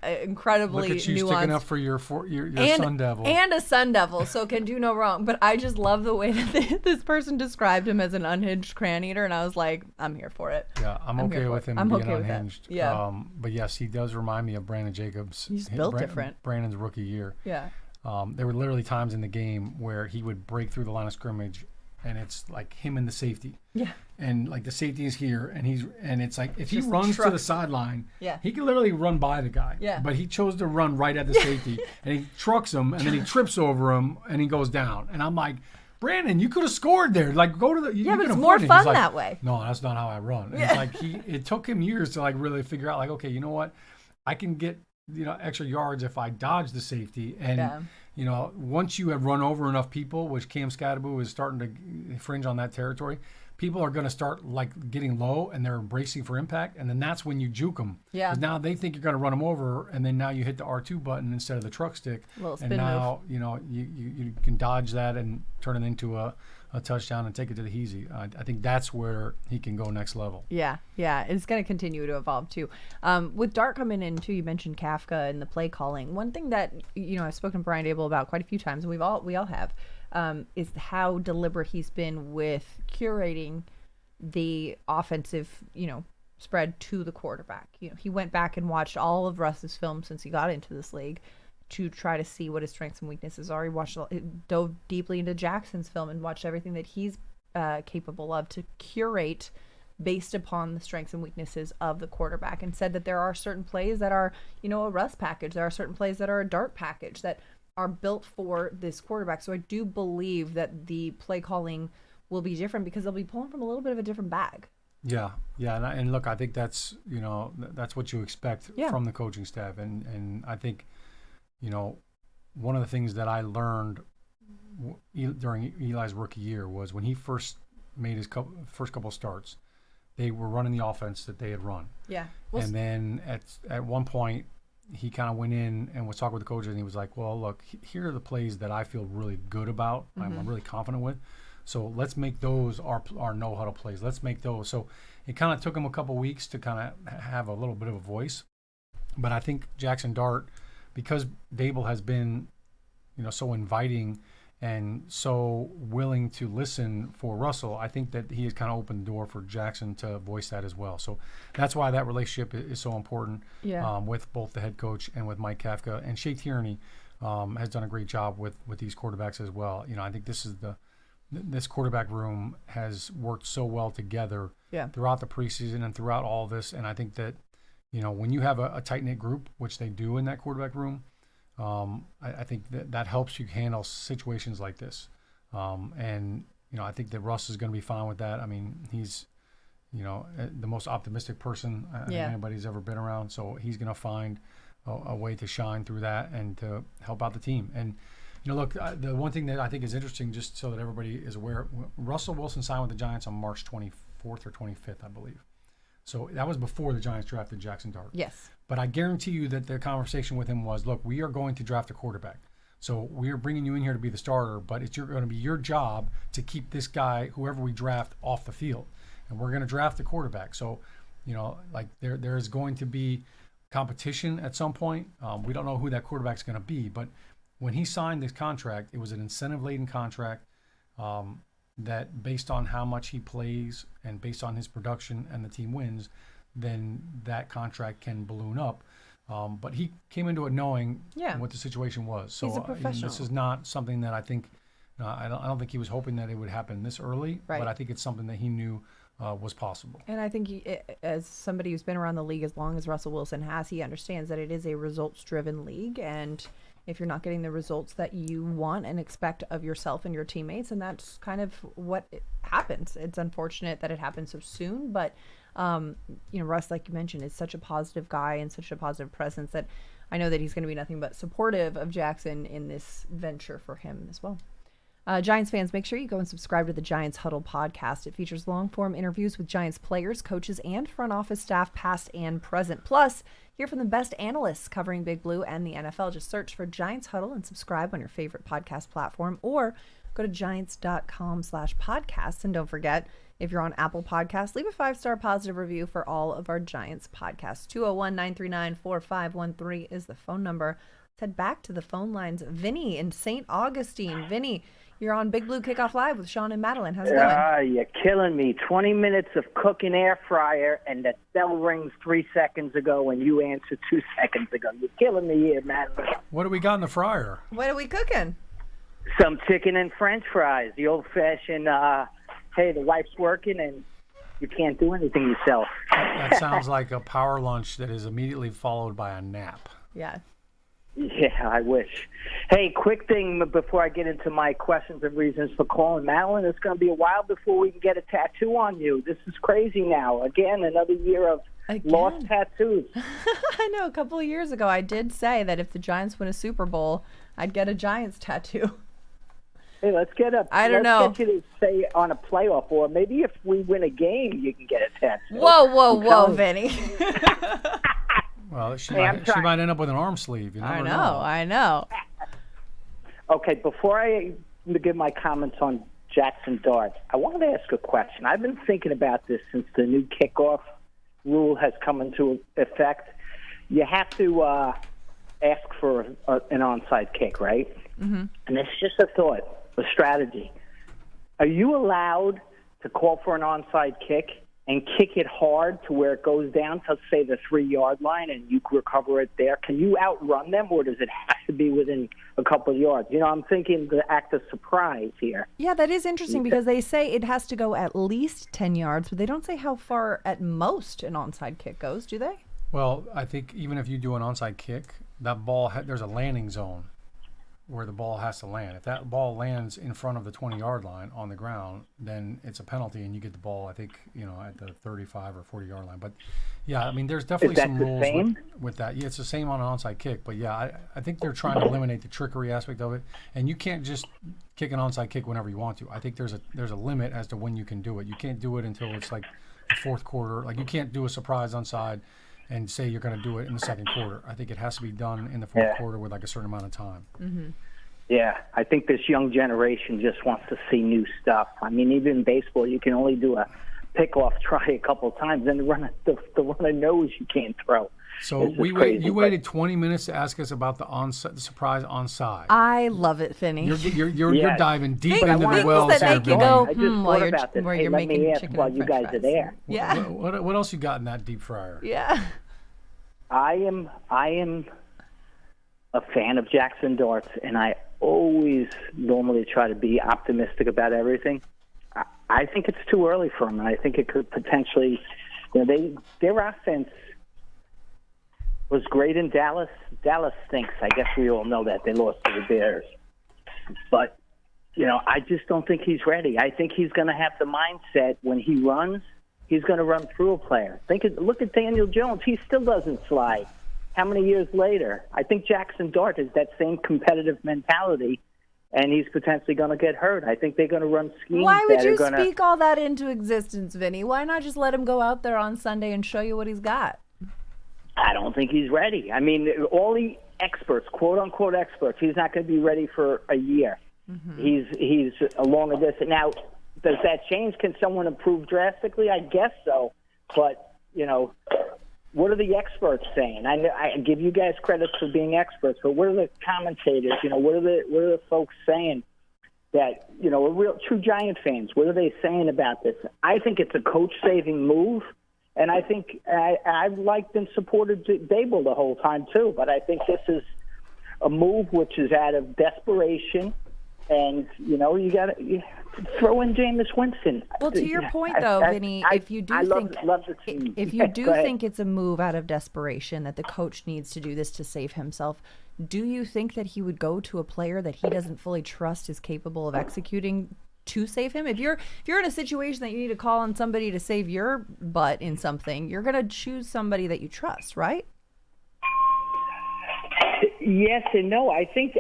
[SPEAKER 5] incredibly
[SPEAKER 6] nuanced. Look at you
[SPEAKER 5] nuanced.
[SPEAKER 6] Sticking up for your Sun Devil.
[SPEAKER 5] And a Sun Devil, so can do no wrong. But I just love the way that this person described him as an unhinged crayon eater, and I was like, I'm here for it.
[SPEAKER 6] Yeah, I'm okay with him being unhinged.
[SPEAKER 5] Yeah.
[SPEAKER 6] But yes, he does remind me of Brandon Jacobs.
[SPEAKER 5] He's built different.
[SPEAKER 6] Brandon's rookie year.
[SPEAKER 5] Yeah.
[SPEAKER 6] There were literally times in the game where he would break through the line of scrimmage, and it's like him and the safety. Yeah. And like the safety is here, and it's like if he runs to the sideline, he can literally run by the guy. Yeah. But he chose to run right at the safety, and he trucks him, and then he trips over him, and he goes down. And I'm like, Brandon, you could have scored there. Like, go to the.
[SPEAKER 5] Yeah,
[SPEAKER 6] you
[SPEAKER 5] but
[SPEAKER 6] could
[SPEAKER 5] it's
[SPEAKER 6] have
[SPEAKER 5] more
[SPEAKER 6] won it."
[SPEAKER 5] fun
[SPEAKER 6] He's like,
[SPEAKER 5] that way.
[SPEAKER 6] No, that's not how I run. And it's like it took him years to like really figure out like, okay, you know what, I can get extra yards if I dodge the safety. And once you have run over enough people, which Cam Scadaboo is starting to fringe on that territory, people are going to start like getting low and they're bracing for impact, and then that's when you juke them.
[SPEAKER 5] Yeah.
[SPEAKER 6] 'Cause now they think you're going to run them over, and then now you hit the R2 button instead of the truck stick,
[SPEAKER 5] Little
[SPEAKER 6] and
[SPEAKER 5] spin
[SPEAKER 6] now you can dodge that and turn it into a touchdown and take it to the heezy. I think that's where he can go next level.
[SPEAKER 5] Yeah, it's going to continue to evolve too. With Dart coming in too, you mentioned Kafka and the play calling. One thing that I've spoken to Brian Dable about quite a few times, and we all have, is how deliberate he's been with curating the offensive, spread to the quarterback. He went back and watched all of Russ's film since he got into this league to try to see what his strengths and weaknesses are. He dove deeply into Jackson's film and watched everything that he's capable of to curate based upon the strengths and weaknesses of the quarterback, and said that there are certain plays that are, a Russ package. There are certain plays that are a Dart package that are built for this quarterback. So I do believe that the play calling will be different because they'll be pulling from a little bit of a different bag.
[SPEAKER 6] Yeah, and look, I think that's that's what you expect from the coaching staff, and I think one of the things that I learned during Eli's rookie year was when he first made his first couple of starts, they were running the offense that they had run. Yeah. And then at one point, he kind of went in and was talking with the coaches, and he was like, well, look, here are the plays that I feel really good about, I'm really confident with. So let's make those our no-huddle plays. Let's make those. So it kind of took him a couple weeks to kind of have a little bit of a voice. But I think Jackson Dart, because Dable has been, so inviting and so willing to listen for Russell, I think that he has kind of opened the door for Jackson to voice that as well. So that's why that relationship is so important with both the head coach and with Mike Kafka. And Shea Tierney has done a great job with these quarterbacks as well. I think this quarterback room has worked so well together throughout the preseason and throughout all this. And I think that, when you have a tight-knit group, which they do in that quarterback room, I think that helps you handle situations like this. And I think that Russ is going to be fine with that. I mean, he's, the most optimistic person anybody's ever been around. So he's going to find a way to shine through that and to help out the team. And, look, the one thing that I think is interesting, just so that everybody is aware, Russell Wilson signed with the Giants on March 24th or 25th, I believe. So that was before the Giants drafted Jackson Dart. Yes. But I guarantee you that the conversation with him was, look, we are going to draft a quarterback. So we are bringing you in here to be the starter, but it's going to be your job to keep this guy, whoever we draft, off the field. And we're going to draft the quarterback. So, there is going to be competition at some point. We don't know who that quarterback's going to be, but when he signed this contract, it was an incentive-laden contract that based on how much he plays and based on his production and the team wins, then that contract can balloon up. But he came into it knowing what the situation was. So
[SPEAKER 5] he's a professional.
[SPEAKER 6] This is not something that I think I don't think he was hoping that it would happen this early, but I think it's something that he knew was possible.
[SPEAKER 5] And I think as somebody who's been around the league as long as Russell Wilson has, he understands that it is a results-driven league, and if you're not getting the results that you want and expect of yourself and your teammates, and that's kind of what happens. It's unfortunate that it happened so soon, but Russ, like you mentioned, is such a positive guy and such a positive presence that I know that he's going to be nothing but supportive of Jackson in this venture for him as well. Giants fans, make sure you go and subscribe to the Giants Huddle podcast. It features long-form interviews with Giants players, coaches, and front office staff, past and present. Plus, hear from the best analysts covering Big Blue and the NFL. Just search for Giants Huddle and subscribe on your favorite podcast platform, or go to giants.com/podcasts. And don't forget, if you're on Apple Podcasts, leave a 5-star positive review for all of our Giants podcasts. 201-939-4513 is the phone number. Let's head back to the phone lines. Vinny in St. Augustine. Vinny, you're on Big Blue Kickoff Live with Shaun and Madelyn. How's it going?
[SPEAKER 8] You're killing me. 20 minutes of cooking air fryer, and the bell rings 3 seconds ago, and you answer 2 seconds ago. You're killing me here, Madelyn.
[SPEAKER 6] What do we got in the fryer?
[SPEAKER 5] What are we cooking?
[SPEAKER 8] Some chicken and French fries. The old-fashioned, hey, the wife's working, and you can't do anything yourself.
[SPEAKER 6] That sounds like a power lunch that is immediately followed by a nap.
[SPEAKER 5] Yeah.
[SPEAKER 8] Yeah, I wish. Hey, quick thing before I get into my questions and reasons for calling. Madelyn, it's going to be a while before we can get a tattoo on you. This is crazy now. Again, another year of lost tattoos.
[SPEAKER 5] I know. A couple of years ago, I did say that if the Giants win a Super Bowl, I'd get a Giants tattoo.
[SPEAKER 8] Hey, let's get a.
[SPEAKER 5] I don't know.
[SPEAKER 8] Let's get you to say on a playoff, or maybe if we win a game, you can get a tattoo.
[SPEAKER 5] Whoa, Vinny.
[SPEAKER 6] Well, she might end up with an arm sleeve. You never know.
[SPEAKER 5] I know.
[SPEAKER 8] Okay, before I give my comments on Jackson Dart, I wanted to ask a question. I've been thinking about this since the new kickoff rule has come into effect. You have to ask for an onside kick, right? Mm-hmm. And it's just a thought, a strategy. Are you allowed to call for an onside kick and kick it hard to where it goes down to, say, the 3-yard line and you recover it there? Can you outrun them, or does it have to be within a couple of yards? You know, I'm thinking the act of surprise here.
[SPEAKER 5] Yeah, that is interesting because they say it has to go at least 10 yards, but they don't say how far at most an onside kick goes, do they?
[SPEAKER 6] Well, I think even if you do an onside kick, that ball, there's a landing zone where the ball has to land. If that ball lands in front of the 20-yard line on the ground, then it's a penalty and you get the ball, I think, at the 35 or 40-yard line. But, yeah, I mean, there's definitely some rules with that. Yeah, it's the same on an onside kick. But, yeah, I think they're trying to eliminate the trickery aspect of it. And you can't just kick an onside kick whenever you want to. I think there's a limit as to when you can do it. You can't do it until it's like the fourth quarter. Like, you can't do a surprise onside and say you're going to do it in the second quarter. I think it has to be done in the fourth quarter with like a certain amount of time.
[SPEAKER 5] Mm-hmm.
[SPEAKER 8] Yeah, I think this young generation just wants to see new stuff. I mean, even in baseball, you can only do a pickoff try a couple of times, and the run of nose you can't throw.
[SPEAKER 6] So you waited 20 minutes to ask us about the surprise onside.
[SPEAKER 5] I love it, Finny.
[SPEAKER 6] You're diving deep into the
[SPEAKER 5] wells
[SPEAKER 6] that
[SPEAKER 5] make you go,
[SPEAKER 8] I just thought about this.
[SPEAKER 5] Where
[SPEAKER 8] hey,
[SPEAKER 5] you're
[SPEAKER 8] let
[SPEAKER 5] making
[SPEAKER 8] me ask
[SPEAKER 5] chicken
[SPEAKER 8] while
[SPEAKER 5] and
[SPEAKER 8] you
[SPEAKER 5] French
[SPEAKER 8] guys
[SPEAKER 5] fries.
[SPEAKER 8] are there.
[SPEAKER 5] Yeah.
[SPEAKER 6] What else you got in that deep fryer?
[SPEAKER 5] Yeah.
[SPEAKER 8] I am a fan of Jackson Darts, and I always normally try to be optimistic about everything. I think it's too early for him, and I think it could potentially, their offense was great in Dallas. Dallas stinks. I guess we all know that. They lost to the Bears. But, I just don't think he's ready. I think he's going to have the mindset when he runs, he's going to run through a player. Look at Daniel Jones. He still doesn't slide. How many years later? I think Jackson Dart is that same competitive mentality, and he's potentially going to get hurt. I think they're going to run schemes.
[SPEAKER 5] Why would you speak all that into existence, Vinny? Why not just let him go out there on Sunday and show you what he's got?
[SPEAKER 8] I don't think he's ready. I mean, all the experts, quote-unquote experts, he's not going to be ready for a year. Mm-hmm. He's along a distance. Now, does that change? Can someone improve drastically? I guess so. But, what are the experts saying? I give you guys credit for being experts, but what are the commentators? What are the folks saying that are real true Giant fans? What are they saying about this? I think it's a coach-saving move, and I think I've liked and supported Dable the whole time too. But I think this is a move which is out of desperation, and you got to throw in Jameis Winston.
[SPEAKER 5] Well, to your point, though, Vinny, if you do think it's a move out of desperation that the coach needs to do this to save himself, do you think that he would go to a player that he doesn't fully trust is capable of executing to save him? If you're in a situation that you need to call on somebody to save your butt in something, you're going to choose somebody that you trust, right?
[SPEAKER 8] Yes and no. I think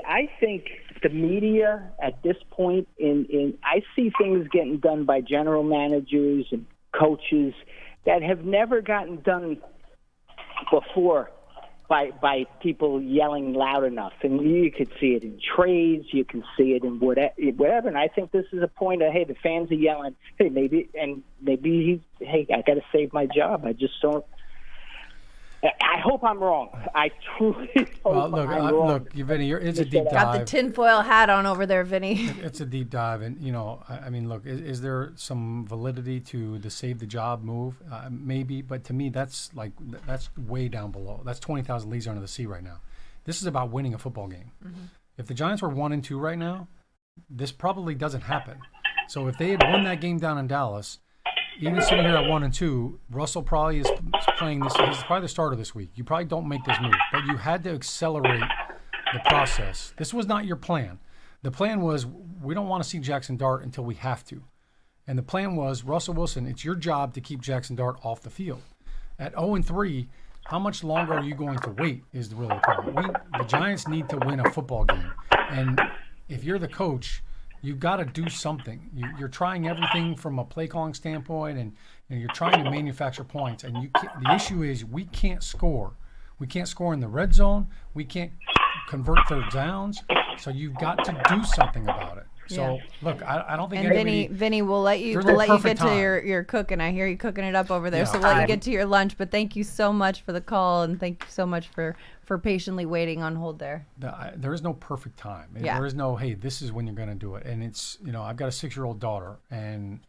[SPEAKER 8] the media at this point I see things getting done by general managers and coaches that have never gotten done before by people yelling loud enough. And you could see it in trades, you can see it in whatever. And I think this is a point of, hey, the fans are yelling, hey, maybe I got to save my job. I just don't. I hope I'm wrong. I truly hope I'm wrong.
[SPEAKER 6] Look, Vinny, it's a deep dive.
[SPEAKER 5] Got the tinfoil hat on over there, Vinny.
[SPEAKER 6] It's a deep dive, and I mean, look, is there some validity to the save the job move? Maybe, but to me, that's way down below. That's 20,000 leagues under the sea right now. This is about winning a football game. Mm-hmm. If the Giants were 1-2 right now, this probably doesn't happen. So if they had won that game down in Dallas, even sitting here at 1-2, Russell probably is playing this. He's probably the starter this week. You probably don't make this move, but you had to accelerate the process. This was not your plan. The plan was we don't want to see Jackson Dart until we have to. And the plan was, Russell Wilson, it's your job to keep Jackson Dart off the field. At 0-3, how much longer are you going to wait is really the problem. The Giants need to win a football game. And if you're the coach, you've got to do something. You're trying everything from a play calling standpoint, and you're trying to manufacture points. And the issue is we can't score. We can't score in the red zone. We can't convert third downs. So you've got to do something about it. So look, I don't think anybody.
[SPEAKER 5] Vinny, we'll let you get to your cooking. I hear you cooking it up over there. So we'll let you get to your lunch. But thank you so much for the call, and thank you so much for patiently waiting on hold there.
[SPEAKER 6] There is no perfect time.
[SPEAKER 5] Yeah.
[SPEAKER 6] There is no, hey, this is when you're going to do it. And it's, I've got a 6-year-old daughter, and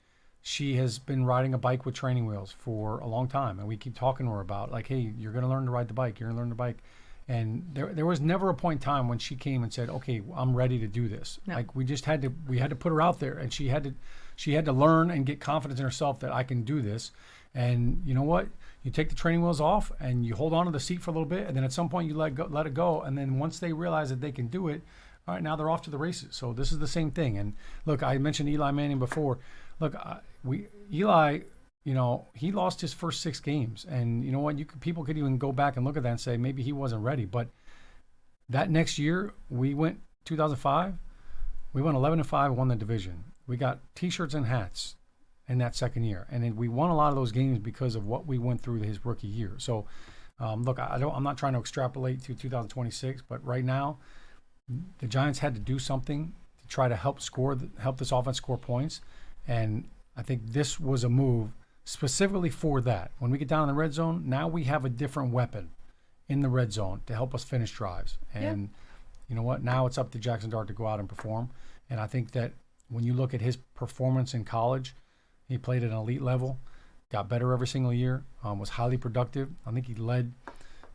[SPEAKER 6] she has been riding a bike with training wheels for a long time, and we keep talking to her about, like, hey, you're going to learn to ride the bike. You're going to learn the bike. And there was never a point in time when she came and said, okay, I'm ready to do this. No. Like, we had to put her out there, and she had to learn and get confidence in herself that I can do this. And you know what? You take the training wheels off and you hold on to the seat for a little bit, and then at some point you let it go. And then once they realize that they can do it, all right, now they're off to the races. So this is the same thing. And look, I mentioned Eli Manning before. Look, Eli, he lost his first 6 games, and you know what? People could even go back and look at that and say maybe he wasn't ready. But that next year, we went 2005. We went 11-5, won the division. We got T-shirts and hats in that second year, and then we won a lot of those games because of what we went through his rookie year. So, look, I'm not trying to extrapolate to 2026, but right now, the Giants had to do something to try to help this offense score points, and I think this was a move specifically for that. When we get down in the red zone, now we have a different weapon in the red zone to help us finish drives. And you know what? Now it's up to Jackson Dart to go out and perform. And I think that when you look at his performance in college, he played at an elite level, got better every single year, was highly productive. I think he led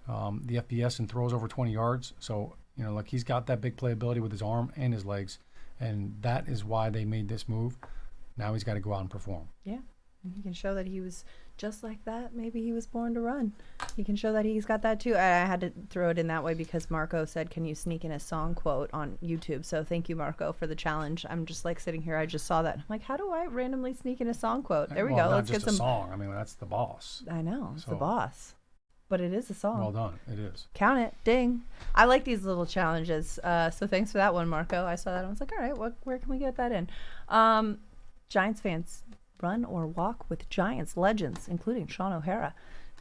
[SPEAKER 6] the FBS in throws over 20 yards. So, like, he's got that big playability with his arm and his legs. And that is why they made this move. Now he's got to go out and perform.
[SPEAKER 5] Yeah. And he can show that he was just like that. Maybe he was born to run. He can show that he's got that too. I had to throw it in that way because Marco said, can you sneak in a song quote on YouTube? So thank you, Marco, for the challenge. I'm just like sitting here. I just saw that. I'm like, how do I randomly sneak in a song quote? There we go. Let's get some song.
[SPEAKER 6] I mean, that's the boss.
[SPEAKER 5] I know. It's the boss. But it is a song.
[SPEAKER 6] Well done. It is.
[SPEAKER 5] Count it. Ding. I like these little challenges. So thanks for that one, Marco. I saw that. I was like, all right, where can we get that in? Giants fans, run or walk with Giants legends, including Shaun O'Hara.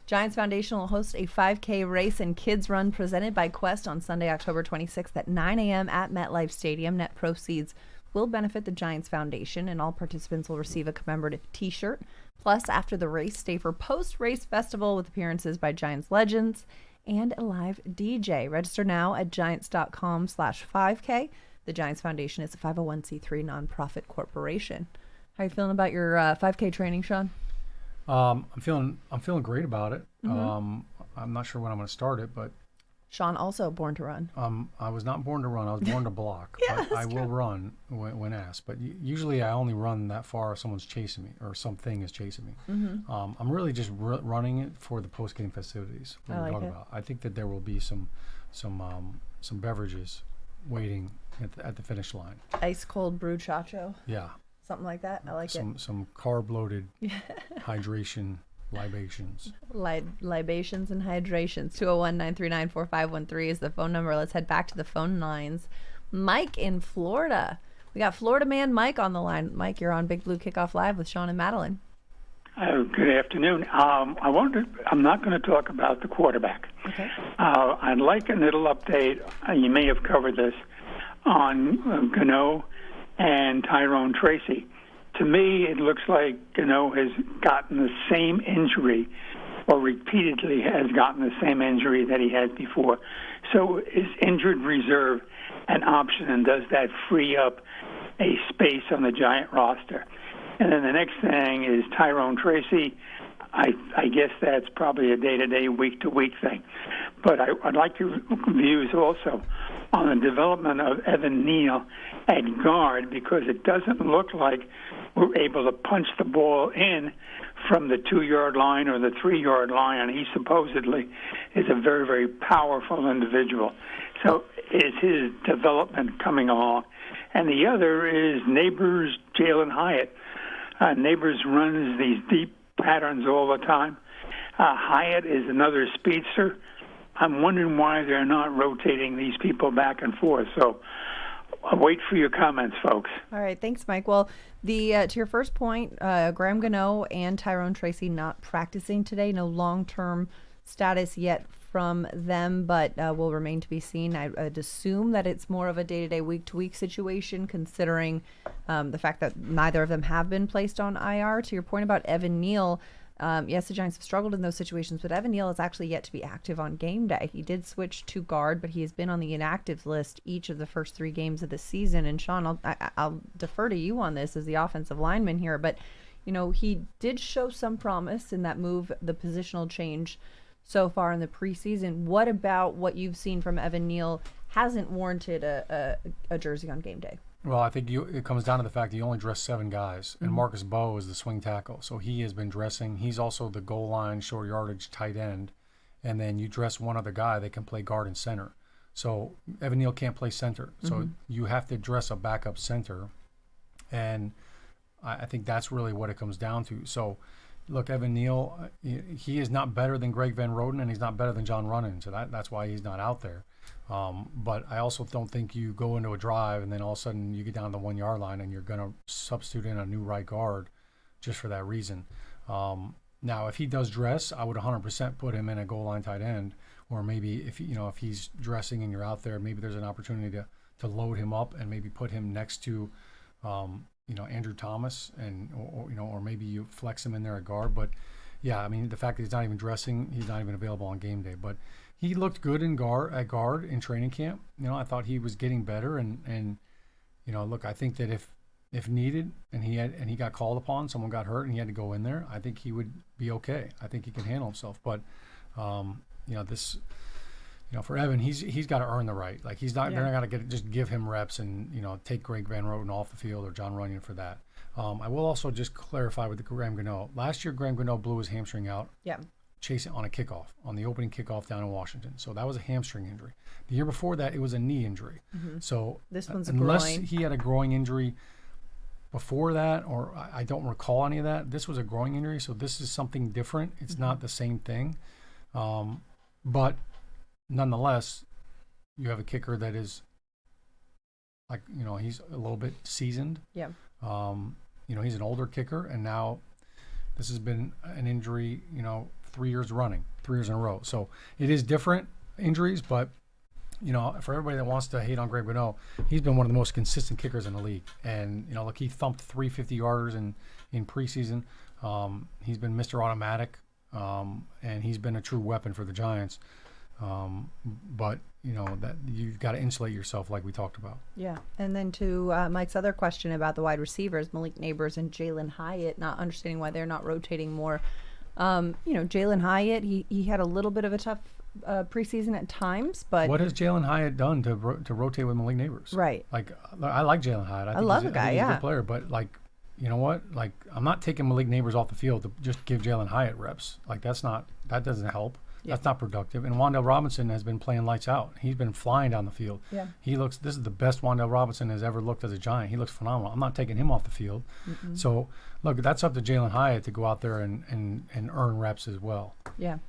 [SPEAKER 5] Giants Foundation will host a 5K race and kids run presented by Quest on Sunday, October 26th at 9 a.m. at MetLife Stadium. Net proceeds will benefit the Giants Foundation, and all participants will receive a commemorative T-shirt. Plus, after the race, stay for post-race festival with appearances by Giants legends and a live DJ. Register now at giants.com/5K. The Giants Foundation is a 501c3 nonprofit corporation. How are you feeling about your 5K training, Shaun?
[SPEAKER 6] I'm feeling great about it. Mm-hmm. I'm not sure when I'm going to start it, but
[SPEAKER 5] Shaun also born to run.
[SPEAKER 6] I was not born to run. I was born to block.
[SPEAKER 5] Yeah,
[SPEAKER 6] but I will run when asked. But usually I only run that far if someone's chasing me or something is chasing me. Mm-hmm. I'm really just running it for the post-game festivities. I think that there will be some beverages waiting at the finish line.
[SPEAKER 5] Ice cold brew chacho.
[SPEAKER 6] Yeah.
[SPEAKER 5] Something like that. I like it.
[SPEAKER 6] Some carb-loaded hydration libations.
[SPEAKER 5] Libations and hydrations. 201-939-4513 is the phone number. Let's head back to the phone lines. Mike in Florida. We got Florida man Mike on the line. Mike, you're on Big Blue Kickoff Live with Shaun and Madelyn.
[SPEAKER 9] Good afternoon. I'm not going to talk about the quarterback.
[SPEAKER 5] Okay.
[SPEAKER 9] I'd like a little update. You may have covered this on Gano and Tyrone Tracy. To me, it looks like Gano has gotten the same injury, or repeatedly has gotten the same injury that he had before. So is injured reserve an option, and does that free up a space on the Giant roster? And then the next thing is Tyrone Tracy. I guess that's probably a day-to-day, week-to-week thing. But I'd like your views also on the development of Evan Neal at guard, because it doesn't look like we're able to punch the ball in from the 2-yard line or the 3-yard line, and he supposedly is a very, very powerful individual. So is his development coming along? And the other is Neighbors' Jalen Hyatt. Neighbors runs these deep patterns all the time. Hyatt is another speedster. I'm wondering why they're not rotating these people back and forth. So I'll wait for your comments, folks.
[SPEAKER 5] All right, thanks, Mike. Well, to your first point, Graham Gano and Tyrone Tracy not practicing today. No long-term status yet from them, but will remain to be seen. I'd assume that it's more of a day-to-day, week-to-week situation, considering the fact that neither of them have been placed on IR. To your point about Evan Neal, yes, the Giants have struggled in those situations, but Evan Neal is actually yet to be active on game day. He did switch to guard, but he has been on the inactives list each of the first 3 games of the season. And Shaun, I'll defer to you on this as the offensive lineman here, but he did show some promise in that move, the positional change so far in the preseason. What about what you've seen from Evan Neal hasn't warranted a jersey on game day?
[SPEAKER 6] Well, I think it comes down to the fact that you only dress 7 guys, and Marcus Bowe is the swing tackle. So he has been dressing. He's also the goal line, short yardage tight end. And then you dress one other guy that can play guard and center. So Evan Neal can't play center. So you have to dress a backup center. And I think that's really what it comes down to. So, look, Evan Neal, he is not better than Greg Van Roten, and he's not better than John Runnan. So that's why he's not out there. But I also don't think you go into a drive and then all of a sudden you get down to the 1-yard line and you're going to substitute in a new right guard just for that reason. Now, if he does dress, I would 100% put him in a goal line tight end, or maybe if he's dressing and you're out there, maybe there's an opportunity to load him up and maybe put him next to Andrew Thomas, and or maybe you flex him in there at guard. But yeah, I mean, the fact that he's not even dressing, he's not even available on game day. But he looked good at guard in training camp. I thought he was getting better, and look, I think that if needed and he got called upon, someone got hurt and he had to go in there, I think he would be okay. I think he can handle himself. But for Evan, he's got to earn the right. Like they're not going to just give him reps and take Greg Van Roten off the field or John Runyan for that. I will also just clarify with the Graham Gano. Last year, Graham Gano blew his hamstring out. Yeah. Chasing on a kickoff, on the opening kickoff down in Washington. So that was a hamstring injury. The year before that, it was a knee injury. So
[SPEAKER 5] this one's
[SPEAKER 6] unless
[SPEAKER 5] groin.
[SPEAKER 6] He had a groin injury before that, or I don't recall any of that, this was a groin injury. So this is something different. It's not the same thing. But nonetheless, you have a kicker that is he's a little bit seasoned. Yeah. He's an older kicker, and now this has been an injury, 3 years running, 3 years in a row. So it is different injuries, but for everybody that wants to hate on Greg Gano, he's been one of the most consistent kickers in the league. And look, he thumped 3 50-yarders in preseason. He's been Mr. Automatic, and he's been a true weapon for the Giants. But that you've got to insulate yourself, like we talked about. Yeah,
[SPEAKER 5] and then to Mike's other question about the wide receivers, Malik Neighbors and Jalen Hyatt, not understanding why they're not rotating more. Jalen Hyatt, he had a little bit of a tough preseason at times, but
[SPEAKER 6] what has Jalen Hyatt done to rotate with Malik Neighbors?
[SPEAKER 5] Right.
[SPEAKER 6] Like, I like Jalen Hyatt. I
[SPEAKER 5] love the guy.
[SPEAKER 6] He's a good player, but you know what? Like, I'm not taking Malik Neighbors off the field to just give Jalen Hyatt reps. Like, that doesn't help. Yeah. That's not productive. And Wan'Dale Robinson has been playing lights out. He's been flying down the field. Yeah. This is the best Wan'Dale Robinson has ever looked as a Giant. He looks phenomenal. I'm not taking him off the field. So, look, that's up to Jalen Hyatt to go out there and earn reps as well. Yeah.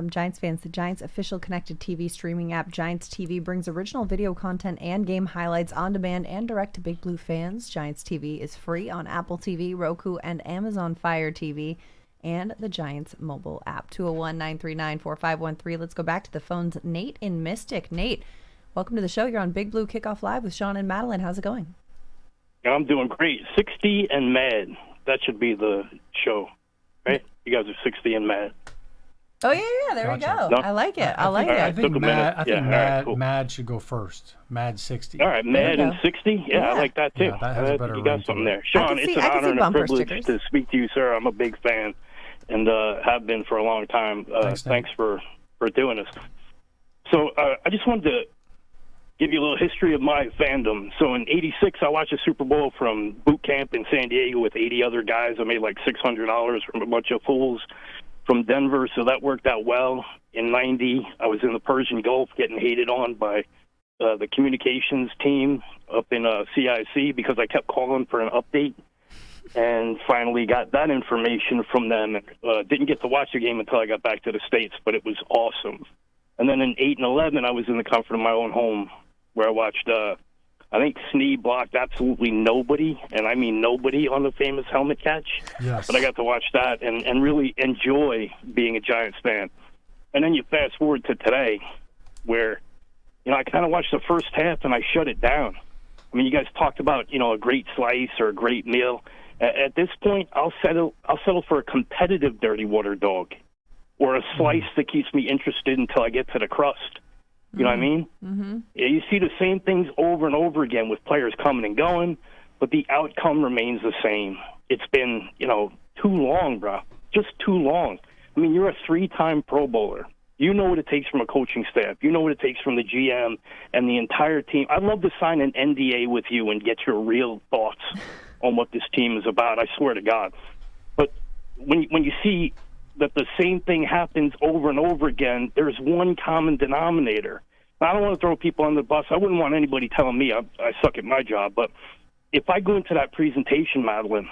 [SPEAKER 5] Giants fans, the Giants official connected TV streaming app Giants TV brings original video content and game highlights on demand and direct to Big Blue fans. Giants TV is free on Apple TV, Roku, and Amazon Fire TV, and the Giants mobile app. 201-939-4513. Let's go back to the phones. Nate in Mystic. Nate, welcome to the show. You're on Big Blue Kickoff Live with Shaun and Madelyn. How's it going?
[SPEAKER 10] I'm doing great. 60 and mad. That should be the show, right? You guys are 60 and mad.
[SPEAKER 5] Oh, yeah, there we go. No? I like it.
[SPEAKER 6] I think Mad should go first. Mad 60.
[SPEAKER 10] All right, Mad and 60? Yeah, I like that, too.
[SPEAKER 6] Yeah, that has a better
[SPEAKER 10] you got something there. Shaun, it's an honor and a privilege to speak to you, sir. I'm a big fan and have been for a long time. Thanks for doing this. So I just wanted to give you a little history of my fandom. So in '86, I watched the Super Bowl from boot camp in San Diego with 80 other guys. I made like $600 from a bunch of fools from Denver, so that worked out well. In '90, I was in the Persian Gulf getting hated on by the communications team up in CIC because I kept calling for an update, and finally got that information from them. Didn't get to watch the game until I got back to the States, but it was awesome. And then in 8 and 11, I was in the comfort of my own home where I watched, I think Snee blocked absolutely nobody, and I mean nobody, on the famous helmet catch.
[SPEAKER 6] Yes.
[SPEAKER 10] But I got to watch that and really enjoy being a Giants fan. And then you fast forward to today where, I kind of watched the first half and I shut it down. I mean, you guys talked about, a great slice or a great meal. At this point, I'll settle for a competitive dirty water dog or a slice that keeps me interested until I get to the crust. You know what I mean? Mm-hmm. You see the same things over and over again with players coming and going, but the outcome remains the same. It's been, too long, bro. Just too long. I mean, you're a 3-time Pro Bowler. You know what it takes from a coaching staff. You know what it takes from the GM and the entire team. I'd love to sign an NDA with you and get your real thoughts on what this team is about. I swear to God. But when you see that the same thing happens over and over again, there's one common denominator. Now, I don't want to throw people on the bus. I wouldn't want anybody telling me I suck at my job. But if I go into that presentation, Madelyn,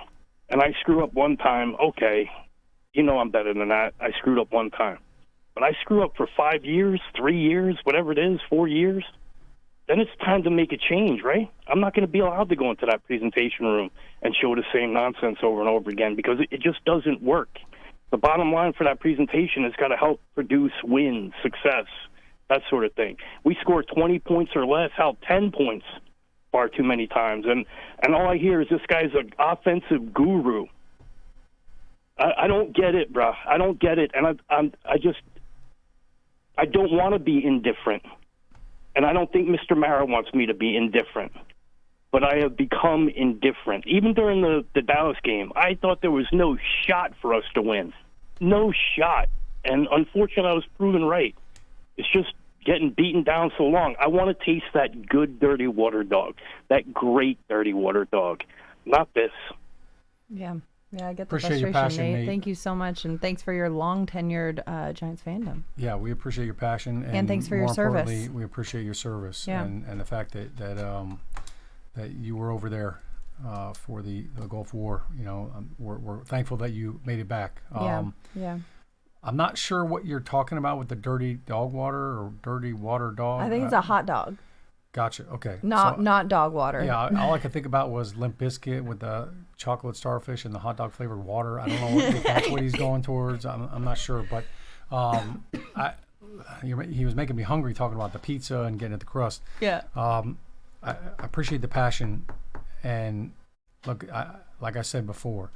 [SPEAKER 10] and I screw up one time, okay, I'm better than that. I screwed up one time. But I screw up for 5 years, 3 years, whatever it is, 4 years, then it's time to make a change, right? I'm not going to be allowed to go into that presentation room and show the same nonsense over and over again because it just doesn't work. The bottom line for that presentation has got to help produce wins, success, that sort of thing. We score 20 points or less, 10 points far too many times. And all I hear is this guy's an offensive guru. I don't get it, bro. I don't get it. And I don't want to be indifferent. And I don't think Mr. Mara wants me to be indifferent. But I have become indifferent. Even during the Dallas game, I thought there was no shot for us to win. No shot. And unfortunately, I was proven right. It's just getting beaten down so long. I want to taste that good dirty water dog, that great dirty water dog, not this.
[SPEAKER 5] Yeah. Yeah, I get the
[SPEAKER 6] Appreciate your
[SPEAKER 5] frustration,
[SPEAKER 6] passion,
[SPEAKER 5] Nate.
[SPEAKER 6] Nate.
[SPEAKER 5] Thank you so much, and thanks for your long-tenured Giants fandom.
[SPEAKER 6] Yeah, we appreciate your passion,
[SPEAKER 5] and thanks for your service.
[SPEAKER 6] More importantly, we appreciate your service, and the fact that you were over there for the Gulf War. We're thankful that you made it back.
[SPEAKER 5] Yeah.
[SPEAKER 6] I'm not sure what you're talking about with the dirty dog water or dirty water dog.
[SPEAKER 5] I think it's a hot dog.
[SPEAKER 6] Gotcha. Okay.
[SPEAKER 5] Not dog water.
[SPEAKER 6] Yeah. All I could think about was Limp Bizkit with the chocolate starfish and the hot dog flavored water. I don't know if that's what he's going towards. I'm not sure, but he was making me hungry talking about the pizza and getting at the crust.
[SPEAKER 5] Yeah.
[SPEAKER 6] I appreciate the passion, and look, like I said before,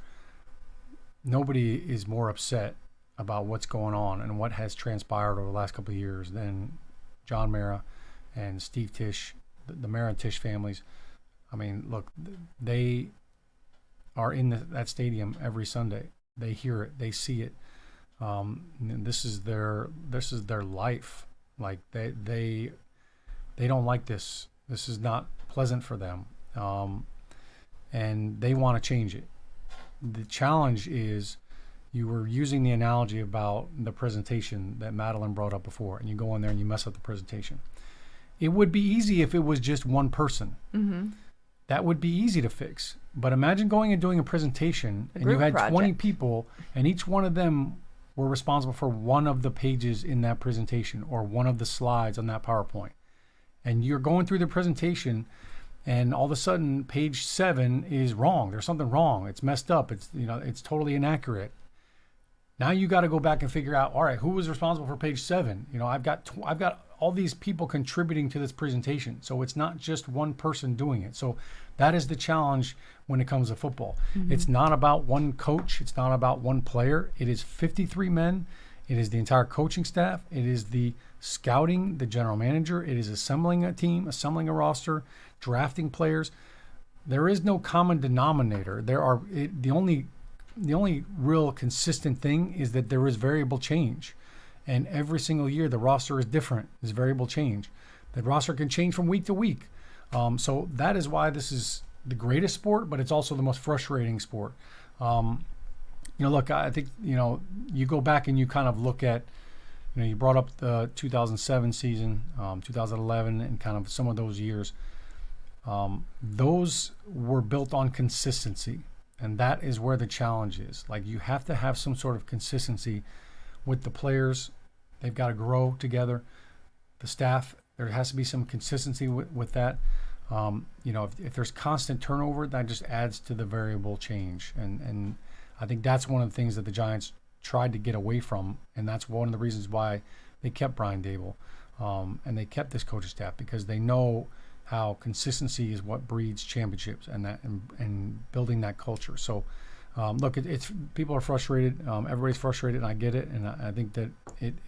[SPEAKER 6] nobody is more upset about what's going on and what has transpired over the last couple of years than John Mara and Steve Tisch, the Mara and Tisch families. I mean, look, they are in that stadium every Sunday. They hear it, they see it. This is their life. Like they don't like this. This is not pleasant for them, and they want to change it. The challenge is, you were using the analogy about the presentation that Madelyn brought up before, and you go in there and you mess up the presentation. It would be easy if it was just one person. Mm-hmm. That would be easy to fix. But imagine going and doing a presentation and you had 20 people, and each one of them were responsible for one of the pages in that presentation or one of the slides on that PowerPoint. And you're going through the presentation, and all of a sudden page 7 is wrong. There's something wrong. It's messed up. It's totally inaccurate. Now you got to go back and figure out, all right, who was responsible for page 7? I've got all these people contributing to this presentation. So it's not just one person doing it. So that is the challenge when it comes to football. Mm-hmm. It's not about one coach. It's not about one player. It is 53 men. It is the entire coaching staff. It is the scouting, the general manager. It is assembling a team, assembling a roster, drafting players. There is no common denominator. The only real consistent thing is that there is variable change. And every single year, the roster is different. There's variable change. The roster can change from week to week. So that is why this is the greatest sport, but it's also the most frustrating sport. Look, I think, you go back and you kind of look at, you brought up the 2007 season, 2011, and kind of some of those years. Those were built on consistency, and that is where the challenge is. Like, you have to have some sort of consistency with the players. They've got to grow together. The staff, there has to be some consistency with that. If there's constant turnover, that just adds to the variable change. And I think that's one of the things that the Giants tried to get away from, and that's one of the reasons why they kept Brian Dable, and they kept this coaching staff, because they know how consistency is what breeds championships and building that culture. So, look, it's people are frustrated. Everybody's frustrated, and I get it. And I think that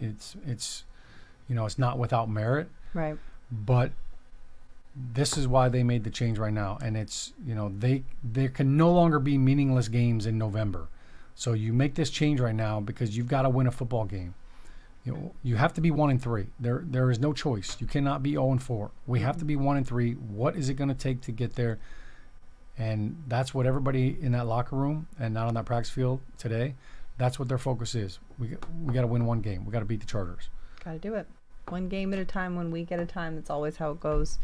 [SPEAKER 6] it's not without merit.
[SPEAKER 5] Right.
[SPEAKER 6] But this is why they made the change right now, and it's there can no longer be meaningless games in November. So you make this change right now because you've got to win a football game. You have to be 1-3. There is no choice. You cannot be 0-4. We have to be 1-3. What is it going to take to get there? And that's what everybody in that locker room and not on that practice field today, that's what their focus is. We got to win one game. We got to beat the Chargers.
[SPEAKER 5] Got to do it. One game at a time, 1 week at a time. That's always how it goes.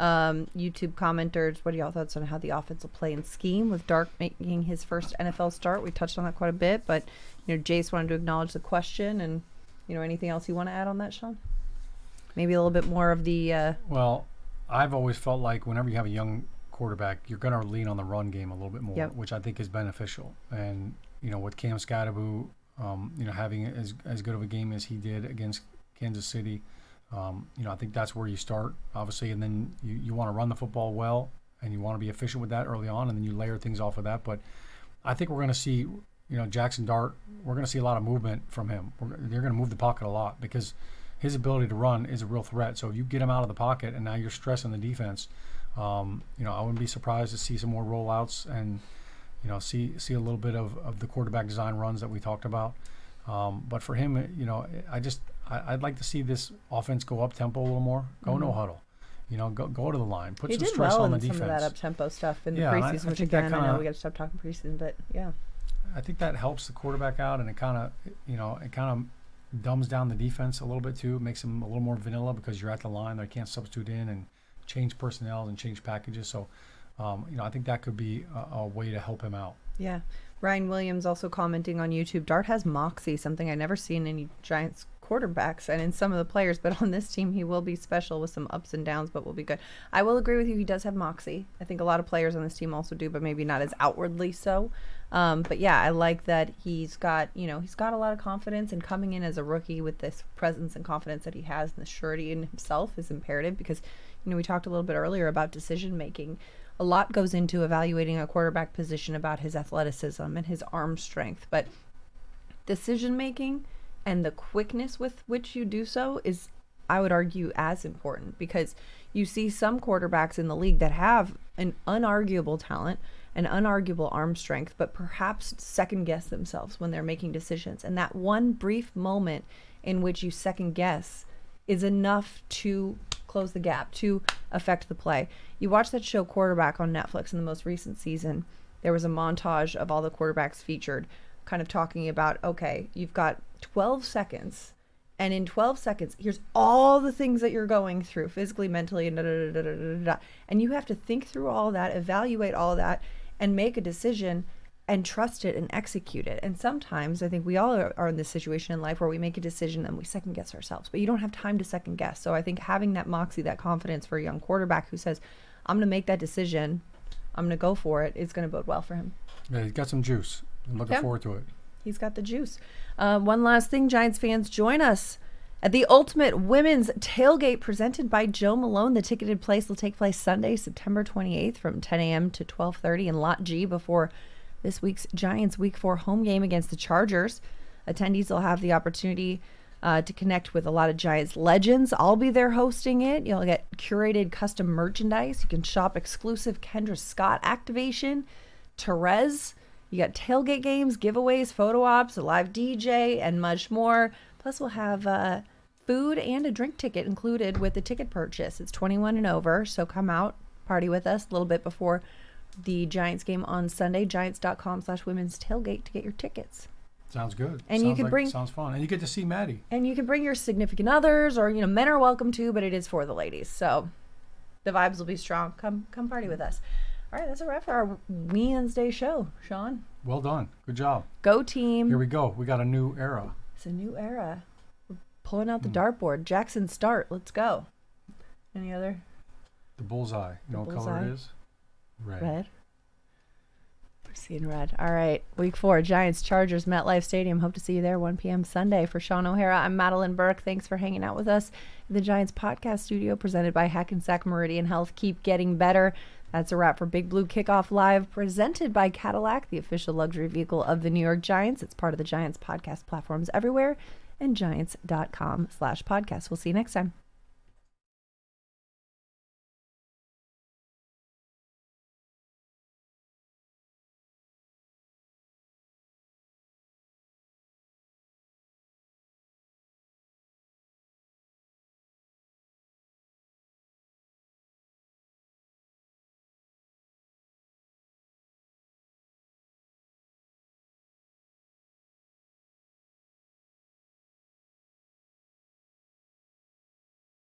[SPEAKER 5] YouTube commenters, what are y'all thoughts on how the offense will play and scheme with Dark making his first NFL start? We touched on that quite a bit, but Jace wanted to acknowledge the question, and anything else you want to add on that, Shaun? Maybe a little bit more of the
[SPEAKER 6] Well, I've always felt like whenever you have a young quarterback, you're going to lean on the run game a little bit more, which I think is beneficial. And with Cam Scadaboo, having as good of a game as he did against Kansas City, I think that's where you start, obviously, and then you want to run the football well, and you want to be efficient with that early on, and then you layer things off of that. But I think we're going to see, Jackson Dart, we're going to see a lot of movement from him. They're going to move the pocket a lot because his ability to run is a real threat. So if you get him out of the pocket and now you're stressing the defense, I wouldn't be surprised to see some more rollouts and, see a little bit of the quarterback design runs that we talked about. But for him, I'd like to see this offense go up tempo a little more. Go no huddle, go to the line, put some stress on the defense.
[SPEAKER 5] Some of that up tempo stuff in the preseason, which again, I know we got to stop talking preseason, but yeah.
[SPEAKER 6] I think that helps the quarterback out, and it kind of dumbs down the defense a little bit too. It makes them a little more vanilla because you're at the line. They can't substitute in and change personnel and change packages. So, I think that could be a way to help him out.
[SPEAKER 5] Yeah. Ryan Williams also commenting on YouTube. Dart has moxie, something I've never seen in any Giants quarterbacks and in some of the players, but on this team he will be special with some ups and downs, but will be good. I will agree with you, he does have moxie. I think a lot of players on this team also do, but maybe not as outwardly so. But yeah, I like that he's got a lot of confidence, and coming in as a rookie with this presence and confidence that he has, and the surety in himself is imperative because, we talked a little bit earlier about decision making. A lot goes into evaluating a quarterback position about his athleticism and his arm strength, but decision making and the quickness with which you do so is, I would argue, as important, because you see some quarterbacks in the league that have an unarguable talent, an unarguable arm strength, but perhaps second guess themselves when they're making decisions. And that one brief moment in which you second guess is enough to close the gap, to affect the play. You watch that show Quarterback on Netflix in the most recent season. There was a montage of all the quarterbacks featured, kind of talking about, okay, you've got 12 seconds, and in 12 seconds, here's all the things that you're going through, physically, mentally, and and you have to think through all that, evaluate all that, and make a decision and trust it and execute it. And sometimes I think we all are in this situation in life where we make a decision and we second guess ourselves, but you don't have time to second guess. So I think having that moxie, that confidence for a young quarterback who says, I'm going to make that decision, I'm going to go for it, is going to bode well for him.
[SPEAKER 6] Yeah, he's got some juice. I'm looking forward to it.
[SPEAKER 5] He's got the juice. One last thing, Giants fans, join us at the Ultimate Women's Tailgate presented by Joe Malone. The ticketed place will take place Sunday, September 28th from 10 a.m. to 12:30 in Lot G before this week's Giants Week 4 home game against the Chargers. Attendees will have the opportunity to connect with a lot of Giants legends. I'll be there hosting it. You'll get curated custom merchandise. You can shop exclusive Kendra Scott activation, Therese. You got tailgate games, giveaways, photo ops, a live DJ, and much more. Plus, we'll have food and a drink ticket included with the ticket purchase. It's 21 and over, so come out, party with us a little bit before the Giants game on Sunday. Giants.com/women's tailgate to get your tickets.
[SPEAKER 6] Sounds good.
[SPEAKER 5] And you can
[SPEAKER 6] sounds fun. And you get to see Maddie.
[SPEAKER 5] And you can bring your significant others, or men are welcome too, but it is for the ladies. So the vibes will be strong. Come party with us. All right, that's a wrap for our Wednesday show, Shaun.
[SPEAKER 6] Well done. Good job.
[SPEAKER 5] Go team.
[SPEAKER 6] Here we go. We got a new era.
[SPEAKER 5] It's a new era. We're pulling out the dartboard. Jackson, start. Let's go. Any other?
[SPEAKER 6] The bullseye. You know what color it is? Red.
[SPEAKER 5] Red. We're seeing red. All right. Week 4, Giants, Chargers, MetLife Stadium. Hope to see you there 1 p.m. Sunday. For Shaun O'Hara, I'm Madelyn Burke. Thanks for hanging out with us in the Giants podcast studio presented by Hackensack Meridian Health. Keep getting better. That's a wrap for Big Blue Kickoff Live, presented by Cadillac, the official luxury vehicle of the New York Giants. It's part of the Giants podcast platforms everywhere and giants.com/podcast. We'll see you next time.